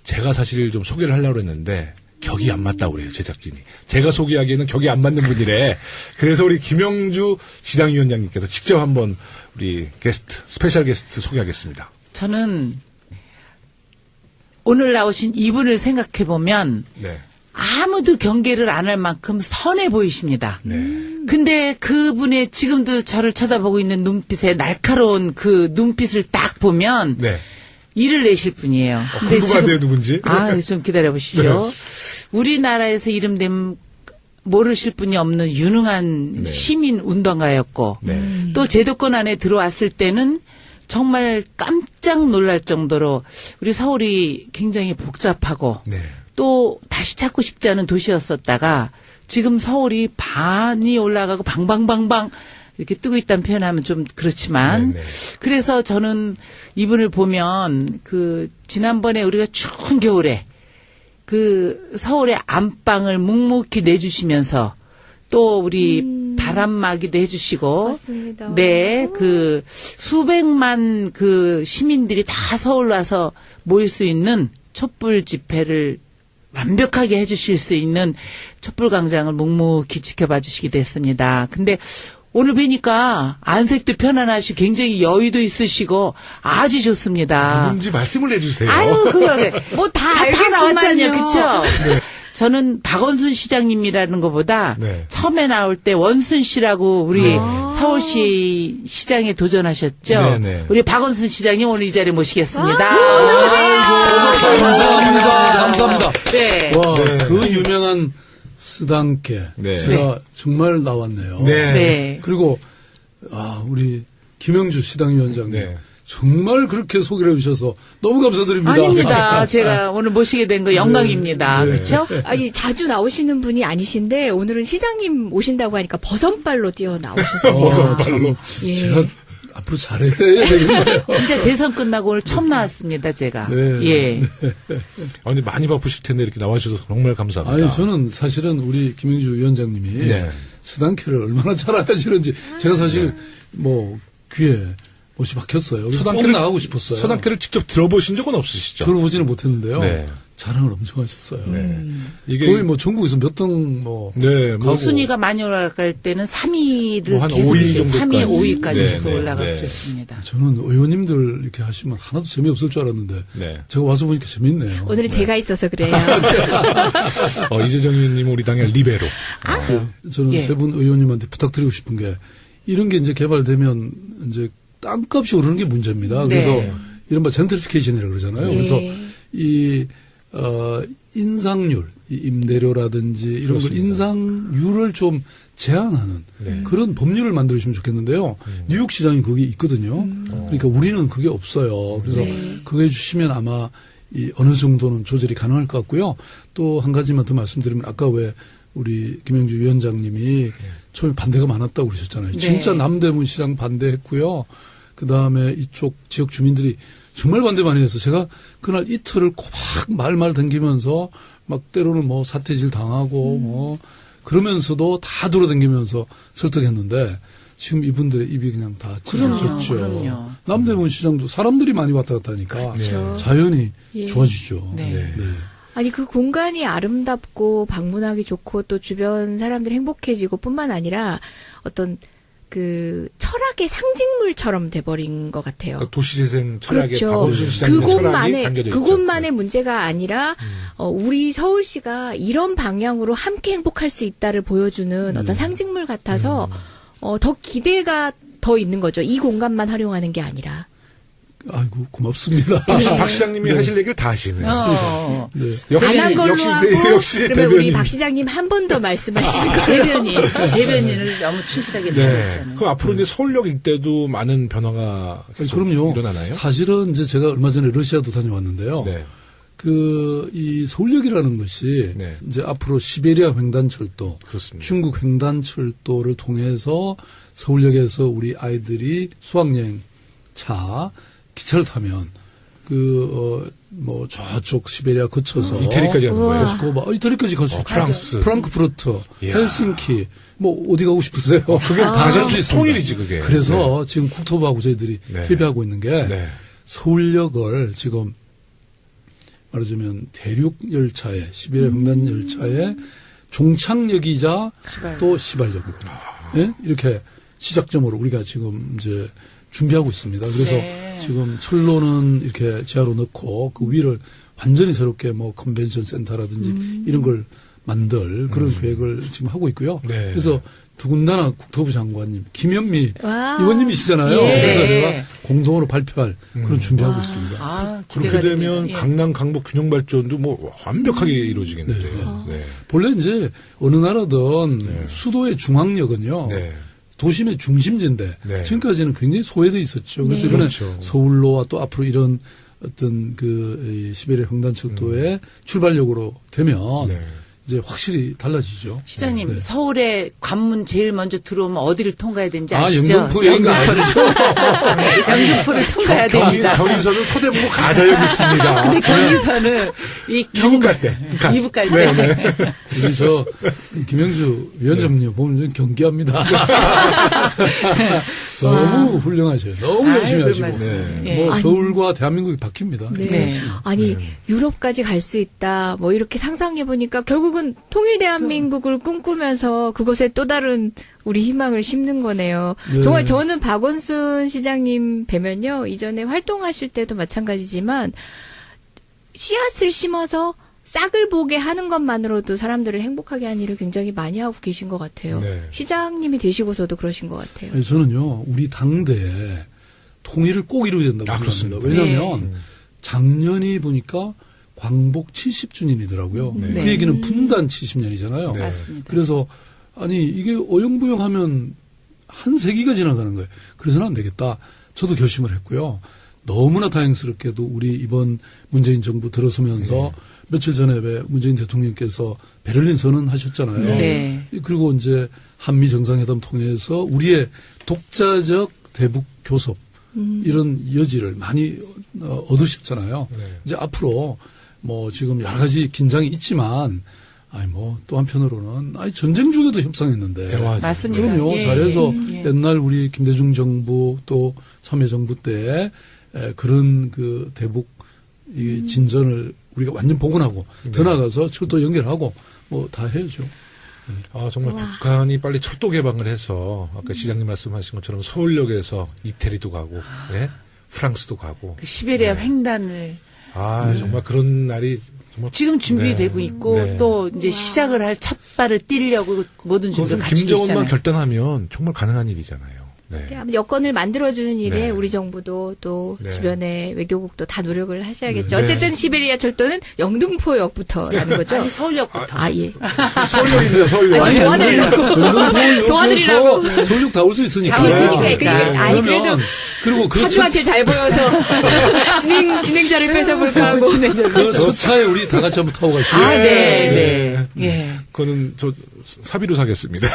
제가 사실 좀 소개를 하려고 했는데 격이 안 맞다고 그래요, 제작진이. 제가 소개하기에는 격이 안 맞는 분이래. 그래서 우리 김영주 시당위원장님께서 직접 한번 우리 게스트, 스페셜 게스트 소개하겠습니다. 저는 오늘 나오신 이분을 생각해 보면 네. 아무도 경계를 안 할 만큼 선해 보이십니다. 네. 근데 그분의 지금도 저를 쳐다보고 있는 눈빛에 날카로운 그 눈빛을 딱 보면 네. 일을 내실 분이에요. 근데 궁금한데요, 누군지? 좀 기다려 보시죠. 우리나라에서 이름된 모르실 분이 없는 유능한 네. 시민 운동가였고 네. 또 제도권 안에 들어왔을 때는 정말 깜짝 놀랄 정도로 우리 서울이 굉장히 복잡하고 네. 또 다시 찾고 싶지 않은 도시였었다가 지금 서울이 반이 올라가고 방방방방 이렇게 뜨고 있다는 표현하면 좀 그렇지만 네, 네. 그래서 저는 이분을 보면 그 지난번에 우리가 추운 겨울에 그 서울의 안방을 묵묵히 내주시면서 또 우리 바람막이도 해주시고 맞습니다. 네, 그 수백만 그 시민들이 다 서울 와서 모일 수 있는 촛불 집회를 완벽하게 해주실 수 있는 촛불 광장을 묵묵히 지켜봐 주시게 됐습니다. 근데 오늘 뵈니까 안색도 편안하시고 굉장히 여유도 있으시고 아주 좋습니다. 누군지 말씀을 해주세요. 아유, 그러게. 뭐 다 다 알겠구만요. 나왔잖아요. 그쵸? 저는 박원순 시장님이라는 것보다 네. 처음에 나올 때 원순 씨라고 우리 서울시 시장에 도전하셨죠. 네, 네. 우리 박원순 시장님 오늘 이 자리에 모시겠습니다. 감사합니다. 감사합니다. 네. 와, 네. 그 유명한 쓰당계. 네. 제가 정말 나왔네요. 네. 네. 그리고, 우리 김영주 시당위원장님. 네. 정말 그렇게 소개를 해주셔서 너무 감사드립니다. 아닙니다. 제가 오늘 모시게 된 거 영광입니다. 네. 그렇죠? 아니 자주 나오시는 분이 아니신데 오늘은 시장님 오신다고 하니까 버선발로 뛰어 나오셨습니다. 버선발로. 예. 제가 앞으로 잘해야 되겠네요. 진짜 대선 끝나고 오늘 처음 나왔습니다. 제가. 네. 예. 아니, 많이 바쁘실 텐데 이렇게 나와주셔서 정말 감사합니다. 아니, 저는 사실은 우리 김영주 위원장님이 네. 스당캐를 얼마나 잘 하시는지 제가 사실 뭐 귀에 못이 박혔어요. 그래서 꼭 나가고 싶었어요. 서당캐를 직접 들어보신 적은 없으시죠? 들어보지는 못했는데요. 네. 자랑을 엄청 하셨어요. 네. 이게 거의 뭐 전국에서 몇 등 뭐. 네, 뭐 순위가 많이 올라갈 때는 3위를 뭐한 계속 5위 3위, 정도까지. 5위까지 네, 계속 네, 올라가고 네. 그랬습니다. 저는 의원님들 이렇게 하시면 하나도 재미없을 줄 알았는데 네. 제가 와서 보니까 재밌네요. 오늘은 제가 있어서 그래요. 이재정 의원님 우리 당의 리베로. 저는 예. 세 분 의원님한테 부탁드리고 싶은 게 이런 게 이제 개발되면 이제 땅값이 오르는 게 문제입니다. 네. 그래서 이른바 젠트리피케이션이라고 그러잖아요. 예. 그래서 인상률, 이 임대료라든지 이런 걸 그렇습니다. 인상률을 좀 제한하는 네. 그런 법률을 만들어주시면 좋겠는데요. 뉴욕 시장이 거기 있거든요. 그러니까 우리는 그게 없어요. 그래서 네. 그거 해주시면 아마 어느 정도는 조절이 가능할 것 같고요. 또 한 가지만 더 말씀드리면 아까 왜 우리 김영주 위원장님이 처음에 반대가 많았다고 그러셨잖아요. 네. 진짜 남대문 시장 반대했고요. 그 다음에 이쪽 지역 주민들이 정말 반대 많이 해서 제가 그날 이틀을 꼬박 말말 댕기면서 막 때로는 뭐 사태질 당하고 뭐 그러면서도 다 돌아다니면서 설득했는데 지금 이분들의 입이 그냥 다 찢어졌죠. 그럼요. 남대문 시장도 사람들이 많이 왔다 갔다 하니까 그렇죠. 자연히 예. 좋아지죠. 네. 아니 그 공간이 아름답고 방문하기 좋고 또 주변 사람들이 행복해지고 뿐만 아니라 어떤 그 철학의 상징물처럼 돼버린 것 같아요. 그러니까 도시재생 철학의 그렇죠. 박원순 시장님의 철학이 그곳만의 담겨져 있죠. 그곳만의 문제가 아니라 우리 서울시가 이런 방향으로 함께 행복할 수 있다를 보여주는 어떤 상징물 같아서 더 기대가 더 있는 거죠. 이 공간만 활용하는 게 아니라. 아이고 고맙습니다. 박 시장님이 하실 얘기를 다 하시네요. 네. 역시 안 한 걸로 하고 역시 그러면 대변인. 우리 박 시장님 한 번 더 말씀하시는 거 대변인을 너무 충실하게 네. 잘했잖아요. 그럼 앞으로 이제 서울역 일대도 많은 변화가 계속 그럼요. 일어나나요? 사실은 이제 제가 얼마 전에 러시아도 다녀왔는데요. 네. 이 서울역이라는 것이 네. 이제 앞으로 시베리아 횡단철도, 그렇습니다. 중국 횡단철도를 통해서 서울역에서 우리 아이들이 수학여행 차 기차를 타면 뭐 저쪽 시베리아 거쳐서 이태리까지 가는 거예요. 모스크바, 이태리까지 갈 수 있죠. 프랑스. 프랑크푸르트, 이야. 헬싱키, 뭐 어디 가고 싶으세요? 그게 다 갈 수 있습니다. 통일이지 그게. 그래서 지금 국토부하고 저희들이 네. 협의하고 있는 게 네. 서울역을 지금 말하자면 대륙 열차에 시베리아 횡단 열차에 종착역이자 또 시발역이고 예? 이렇게 시작점으로 우리가 지금 이제 준비하고 있습니다. 그래서 네. 지금 철로는 이렇게 지하로 넣고 그 위를 완전히 새롭게 뭐 컨벤션 센터라든지 이런 걸 만들 그런 계획을 지금 하고 있고요. 네. 그래서 더군다나 국토부 장관님 김현미 와. 의원님이시잖아요. 예. 그래서 제가 공동으로 발표할 그런 준비하고 있습니다. 아, 그렇게 기대가 되면 됩니다. 예. 강남 강북 균형 발전도 뭐 완벽하게 이루어지겠는데요. 네. 본래 이제 어느 나라든 수도의 중앙역은요. 네. 도심의 중심지인데 네. 지금까지는 굉장히 소외돼 있었죠. 그래서 네. 이번에 그렇죠. 서울로와 또 앞으로 이런 어떤 이 시베리아 횡단철도의 출발역으로 되면 네. 이제 확실히 달라지죠. 시장님, 네. 서울에 관문 제일 먼저 들어오면 어디를 통과해야 되는지 아시죠? 영등포 이런 거 아니죠? 영등포를 통과해야 됩니다. 경의선은 서대문구 가자역 있습니다. 근데 거기서는 이 이북 갈 때. 북한. 이북 갈 때. 우리 저 김영주 위원장님 보면 경기합니다. 너무 훌륭하셔요. 너무 열심히 아이고, 하시고. 말씀. 네. 뭐 아니. 서울과 대한민국이 바뀝니다. 네. 네. 아니 유럽까지 갈 수 있다. 뭐 이렇게 상상해 보니까 결국은 통일 대한민국을 꿈꾸면서 그곳에 또 다른 우리 희망을 심는 거네요. 네. 정말 저는 박원순 시장님 뵈면요. 이전에 활동하실 때도 마찬가지지만 씨앗을 심어서 싹을 보게 하는 것만으로도 사람들을 행복하게 하는 일을 굉장히 많이 하고 계신 것 같아요. 네. 시장님이 되시고서도 그러신 것 같아요. 아니, 저는요, 우리 당대에 통일을 꼭 이루어야 된다고 아, 생각합니다. 그렇습니다. 왜냐하면 작년이 보니까 광복 70주년이더라고요. 네. 그 얘기는 분단 70년이잖아요. 네. 맞습니다. 그래서 아니 이게 어영부영하면 한 세기가 지나가는 거예요. 그래서는 안 되겠다. 저도 결심을 했고요. 너무나 다행스럽게도 우리 이번 문재인 정부 들어서면서 며칠 전에 왜 문재인 대통령께서 베를린 선언하셨잖아요. 네. 그리고 이제 한미 정상회담 통해서 우리의 독자적 대북 교섭 이런 여지를 많이 얻으셨잖아요. 이제 앞으로 뭐 지금 여러 가지 긴장이 있지만 또 한편으로는 전쟁 중에도 협상했는데. 대화하죠. 맞습니다. 그럼요. 예, 잘해서 예. 옛날 우리 김대중 정부 또 참여정부 때 그런 그 대북 이 진전을 우리가 완전 복원하고 더 나가서 철도 연결하고 뭐 다 해야죠. 정말 북한이 빨리 철도 개방을 해서 아까 시장님 말씀하신 것처럼 서울역에서 이태리도 가고, 네? 프랑스도 가고. 그 시베리아 횡단을 정말 그런 날이 정말 지금 준비되고 있고 네. 또 이제 시작을 할 첫 발을 띄려고 모든 준비를 그것은 갖추고 김정은만 있잖아요. 결단하면 정말 가능한 일이잖아요. 네. 여건을 만들어주는 일에 네. 우리 정부도 또 네. 주변의 외교국도 다 노력을 하셔야겠죠. 네. 어쨌든 시베리아 철도는 영등포역부터라는 거죠. 아니, 서울역부터. 예. 서울역입니다, 서울역. 좀 도와드리려고. 도와드리려고. 서울역 다 올 수 있으니까. 다 올 수 있으니까. 아니, 그래도 그리고 그 사주한테 잘 보여서 진행자를 뺏어볼까 하고. 첫 차에 우리 다 같이 한번 타고 가시죠. 네. 예. 그거는 저 사비로 사겠습니다.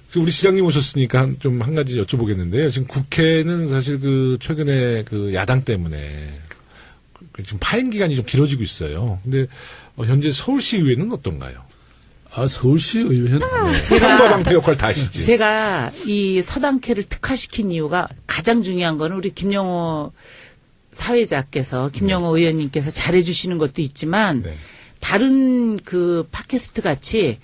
지금 우리 시장님 오셨으니까 좀 한 가지 여쭤보겠는데요. 지금 국회는 사실 그 최근에 그 야당 때문에 지금 파행 기간이 좀 길어지고 있어요. 근데 현재 서울시의회는 어떤가요? 서울시 의회는 창과 방패 역할 다 하시지. 제가 이 서당캐를 특화시킨 이유가 가장 중요한 거는 우리 김영호 사회자께서 김영호 의원님께서 잘해주시는 것도 있지만 네. 다른 그 팟캐스트 같이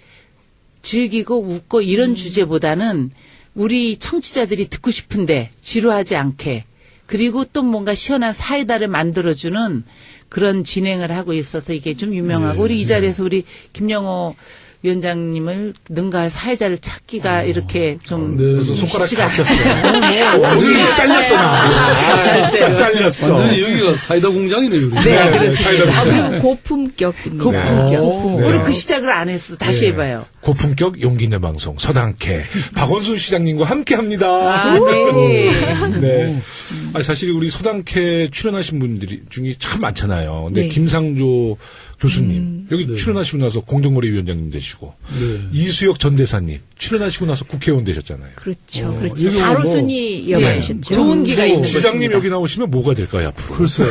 즐기고 웃고 이런 주제보다는 우리 청취자들이 듣고 싶은데 지루하지 않게 그리고 또 뭔가 시원한 사이다를 만들어주는 그런 진행을 하고 있어서 이게 좀 유명하고 우리 이 자리에서 우리 김영호 위원장님을 능가할 사회자를 찾기가 이렇게 좀 그래서 손가락 쉽지가 잡혔어요. 어제 잘렸어, 나. 잘렸어. 완전히 여기가 사이다 공장이네요. 우리. 네, 그렇습니다. 그리고 고품격입니다. 고품격. 네. 우리 그 시작을 안 했어. 다시 네. 해봐요. 고품격 용기 있는 방송 서당캐 박원순 시장님과 함께합니다. 아, 네. 네. 사실 우리 서당캐 출연하신 분들이 중에 참 많잖아요. 근데 네. 김상조 교수님 여기 출연하시고 나서 공정거래위원장님 되시고 이수혁 전 대사님 출연하시고 나서 국회의원 되셨잖아요. 그렇죠. 이거 그렇죠. 뭐- 바로 순위 이어가셨죠. 좋은 기가 있는 시장님 것입니다. 여기 나오시면 뭐가 될까요 앞으로? 글쎄요.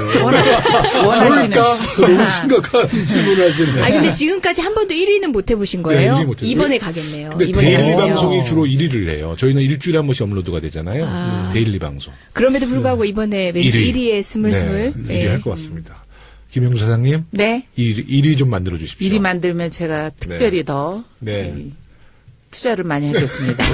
원하시는. 너무 심각한 질문을 하시네. 아 근데 지금까지 한 번도 1위는 못 해보신 네, 거예요? 1위 못 해요. 이번에 가겠네요. 근데 이번에 데일리 가겠네요. 방송이 주로 1위를 해요. 저희는 일주일에 한 번씩 업로드가 되잖아요. 데일리 방송. 그럼에도 불구하고 이번에 왠지 1위. 1위에 스물스물. 네, 1위 할 것 같습니다. 김영주 사장님, 네. 1위 좀 만들어 주십시오. 일이 만들면 제가 특별히 더 네. 이, 투자를 많이 하겠습니다.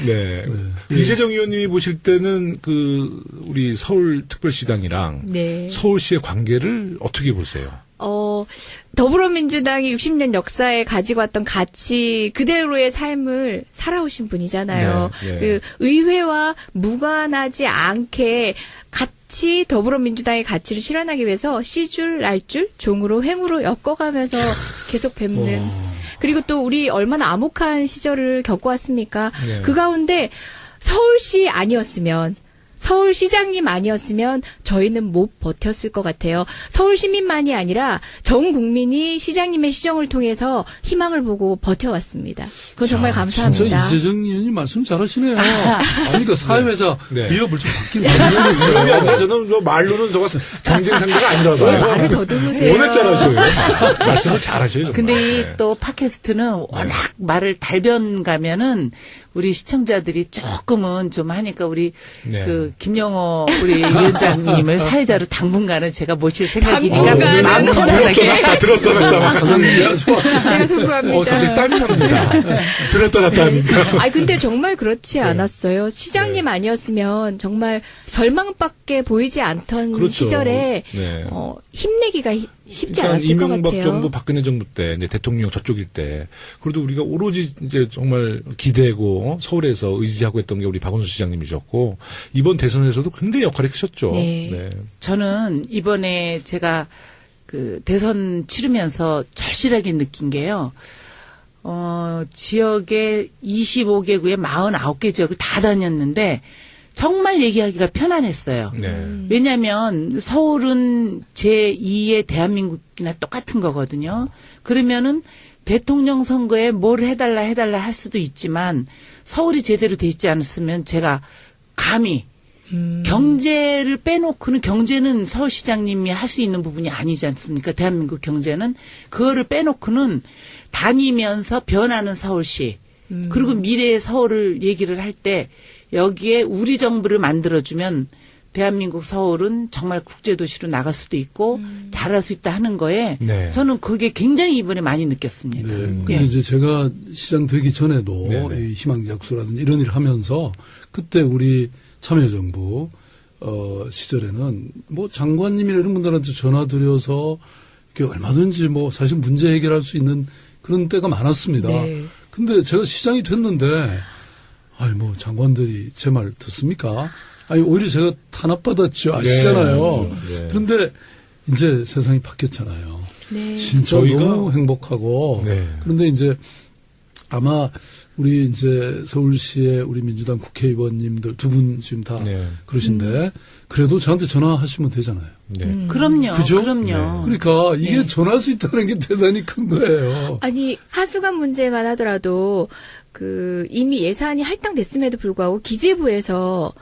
네. 이재정 의원님이 보실 때는 그 우리 서울특별시당이랑 네. 서울시의 관계를 어떻게 보세요? 더불어민주당이 60년 역사에 가지고 왔던 가치 그대로의 삶을 살아오신 분이잖아요. 네, 네. 그 의회와 무관하지 않게 같이 더불어민주당의 가치를 실현하기 위해서 씨줄 날줄 종으로 횡으로 엮어가면서 계속 뵙는. 그리고 또 우리 얼마나 암묵한 시절을 겪어왔습니까? 네. 그 가운데 서울시 아니었으면 서울시장님 아니었으면 저희는 못 버텼을 것 같아요. 서울 시민만이 아니라 전 국민이 시장님의 시정을 통해서 희망을 보고 버텨왔습니다. 그건 정말 감사합니다. 진짜 이재정 의원님 말씀 잘하시네요. 아니, 그 사회에서 네. 위협을 좀 받긴 그게 받으셨어요. 아니라 저는 뭐 말로는 저가 경쟁 상대가 아니라 왜 봐요. 말을 더듬으세요? 워낙 잘하셔요. 말씀을 잘하셔요. 정말. 근데 이 네. 또 팟캐스트는 워낙 말을 달변 가면은 우리 시청자들이 조금은 좀 하니까 우리 네. 그 김영호 우리 위원장님을 사회자로 당분간은 제가 모실 생각이니까 당분간은 마음 편안하게 들었다 놨다. 사장님, 아주 제가 소구합니다. 갑자기 땀이 납니다. 들었다 놨다 하니까. 아니 근데 정말 그렇지 않았어요. 시장님 아니었으면 정말 절망밖에 보이지 않던 그렇죠. 시절에 네. 힘내기가 쉽지 그러니까 않았을 것 이명박 같아요. 정부, 박근혜 정부 때, 이제 대통령 저쪽일 때, 그래도 우리가 오로지 이제 정말 기대고 서울에서 의지하고 했던 게 우리 박원순 시장님이셨고, 이번 대선에서도 굉장히 역할이 크셨죠. 네. 저는 이번에 제가 그 대선 치르면서 절실하게 느낀 게요. 지역에 25개구에 49개 지역을 다 다녔는데 정말 얘기하기가 편안했어요. 네. 왜냐하면 서울은 제2의 대한민국이나 똑같은 거거든요. 그러면은 대통령 선거에 뭘 해달라 할 수도 있지만 서울이 제대로 돼 있지 않았으면 제가 감히 경제를 빼놓고는 경제는 서울시장님이 할 수 있는 부분이 아니지 않습니까? 대한민국 경제는 그거를 빼놓고는 다니면서 변하는 서울시 그리고 미래의 서울을 얘기를 할 때 여기에 우리 정부를 만들어주면 대한민국 서울은 정말 국제도시로 나갈 수도 있고 잘할 수 있다 하는 거에 네. 저는 그게 굉장히 이번에 많이 느꼈습니다. 네. 근데 예. 이제 제가 시장 되기 전에도 네네. 이 희망작수라든지 이런 일을 하면서 그때 우리 참여정부 시절에는 뭐 장관님이나 이런 분들한테 전화드려서 이렇게 얼마든지 뭐 사실 문제 해결할 수 있는 그런 때가 많았습니다. 네. 근데 제가 시장이 됐는데 아니 뭐 장관들이 제 말 듣습니까? 아니 오히려 제가 탄압받았죠. 아시잖아요. 네. 그런데 이제 세상이 바뀌었잖아요. 네. 진짜 저희가- 너무 행복하고 네. 그런데 이제 아마 우리 이제 서울시의 우리 민주당 국회의원님들 두 분 지금 다 네. 그러신데 그래도 저한테 전화하시면 되잖아요. 네. 그럼요. 그죠? 그럼요. 그러니까 이게 네. 전화할 수 있다는 게 대단히 큰 거예요. 아니 하수관 문제만 하더라도 그 이미 예산이 할당됐음에도 불구하고 기재부에서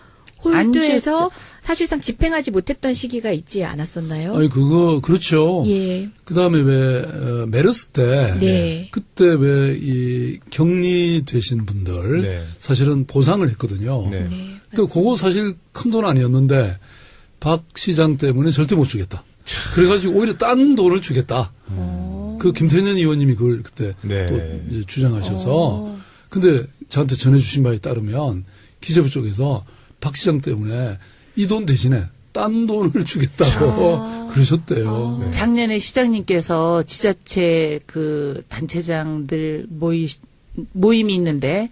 홀드해서 안 사실상 집행하지 못했던 시기가 있지 않았었나요? 아니 그거 그렇죠. 예. 그다음에 왜 메르스 때 네. 그때 왜 이 격리되신 분들 네. 사실은 보상을 했거든요. 네. 네. 그 그거 사실 큰 돈 아니었는데 박 시장 때문에 절대 못 주겠다. 그래가지고 오히려 딴 돈을 주겠다. 그 김태년 의원님이 그걸 그때 네. 또 이제 주장하셔서 근데 저한테 전해주신 바에 따르면 기재부 쪽에서 박 시장 때문에 이 돈 대신에 딴 돈을 주겠다고 그러셨대요. 네. 작년에 시장님께서 지자체 그 단체장들 모임이 있는데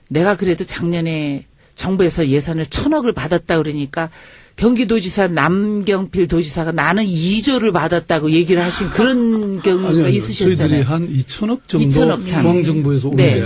내가 그래도 작년에 정부에서 예산을 1,000억을 받았다 그러니까 경기도지사 남경필 도지사가 나는 2조를 받았다고 얘기를 하신 그런 경우가 아니요, 있으셨잖아요. 저희들이 한 2천억 정도 2천억 참. 중앙정부에서 오는 네. 게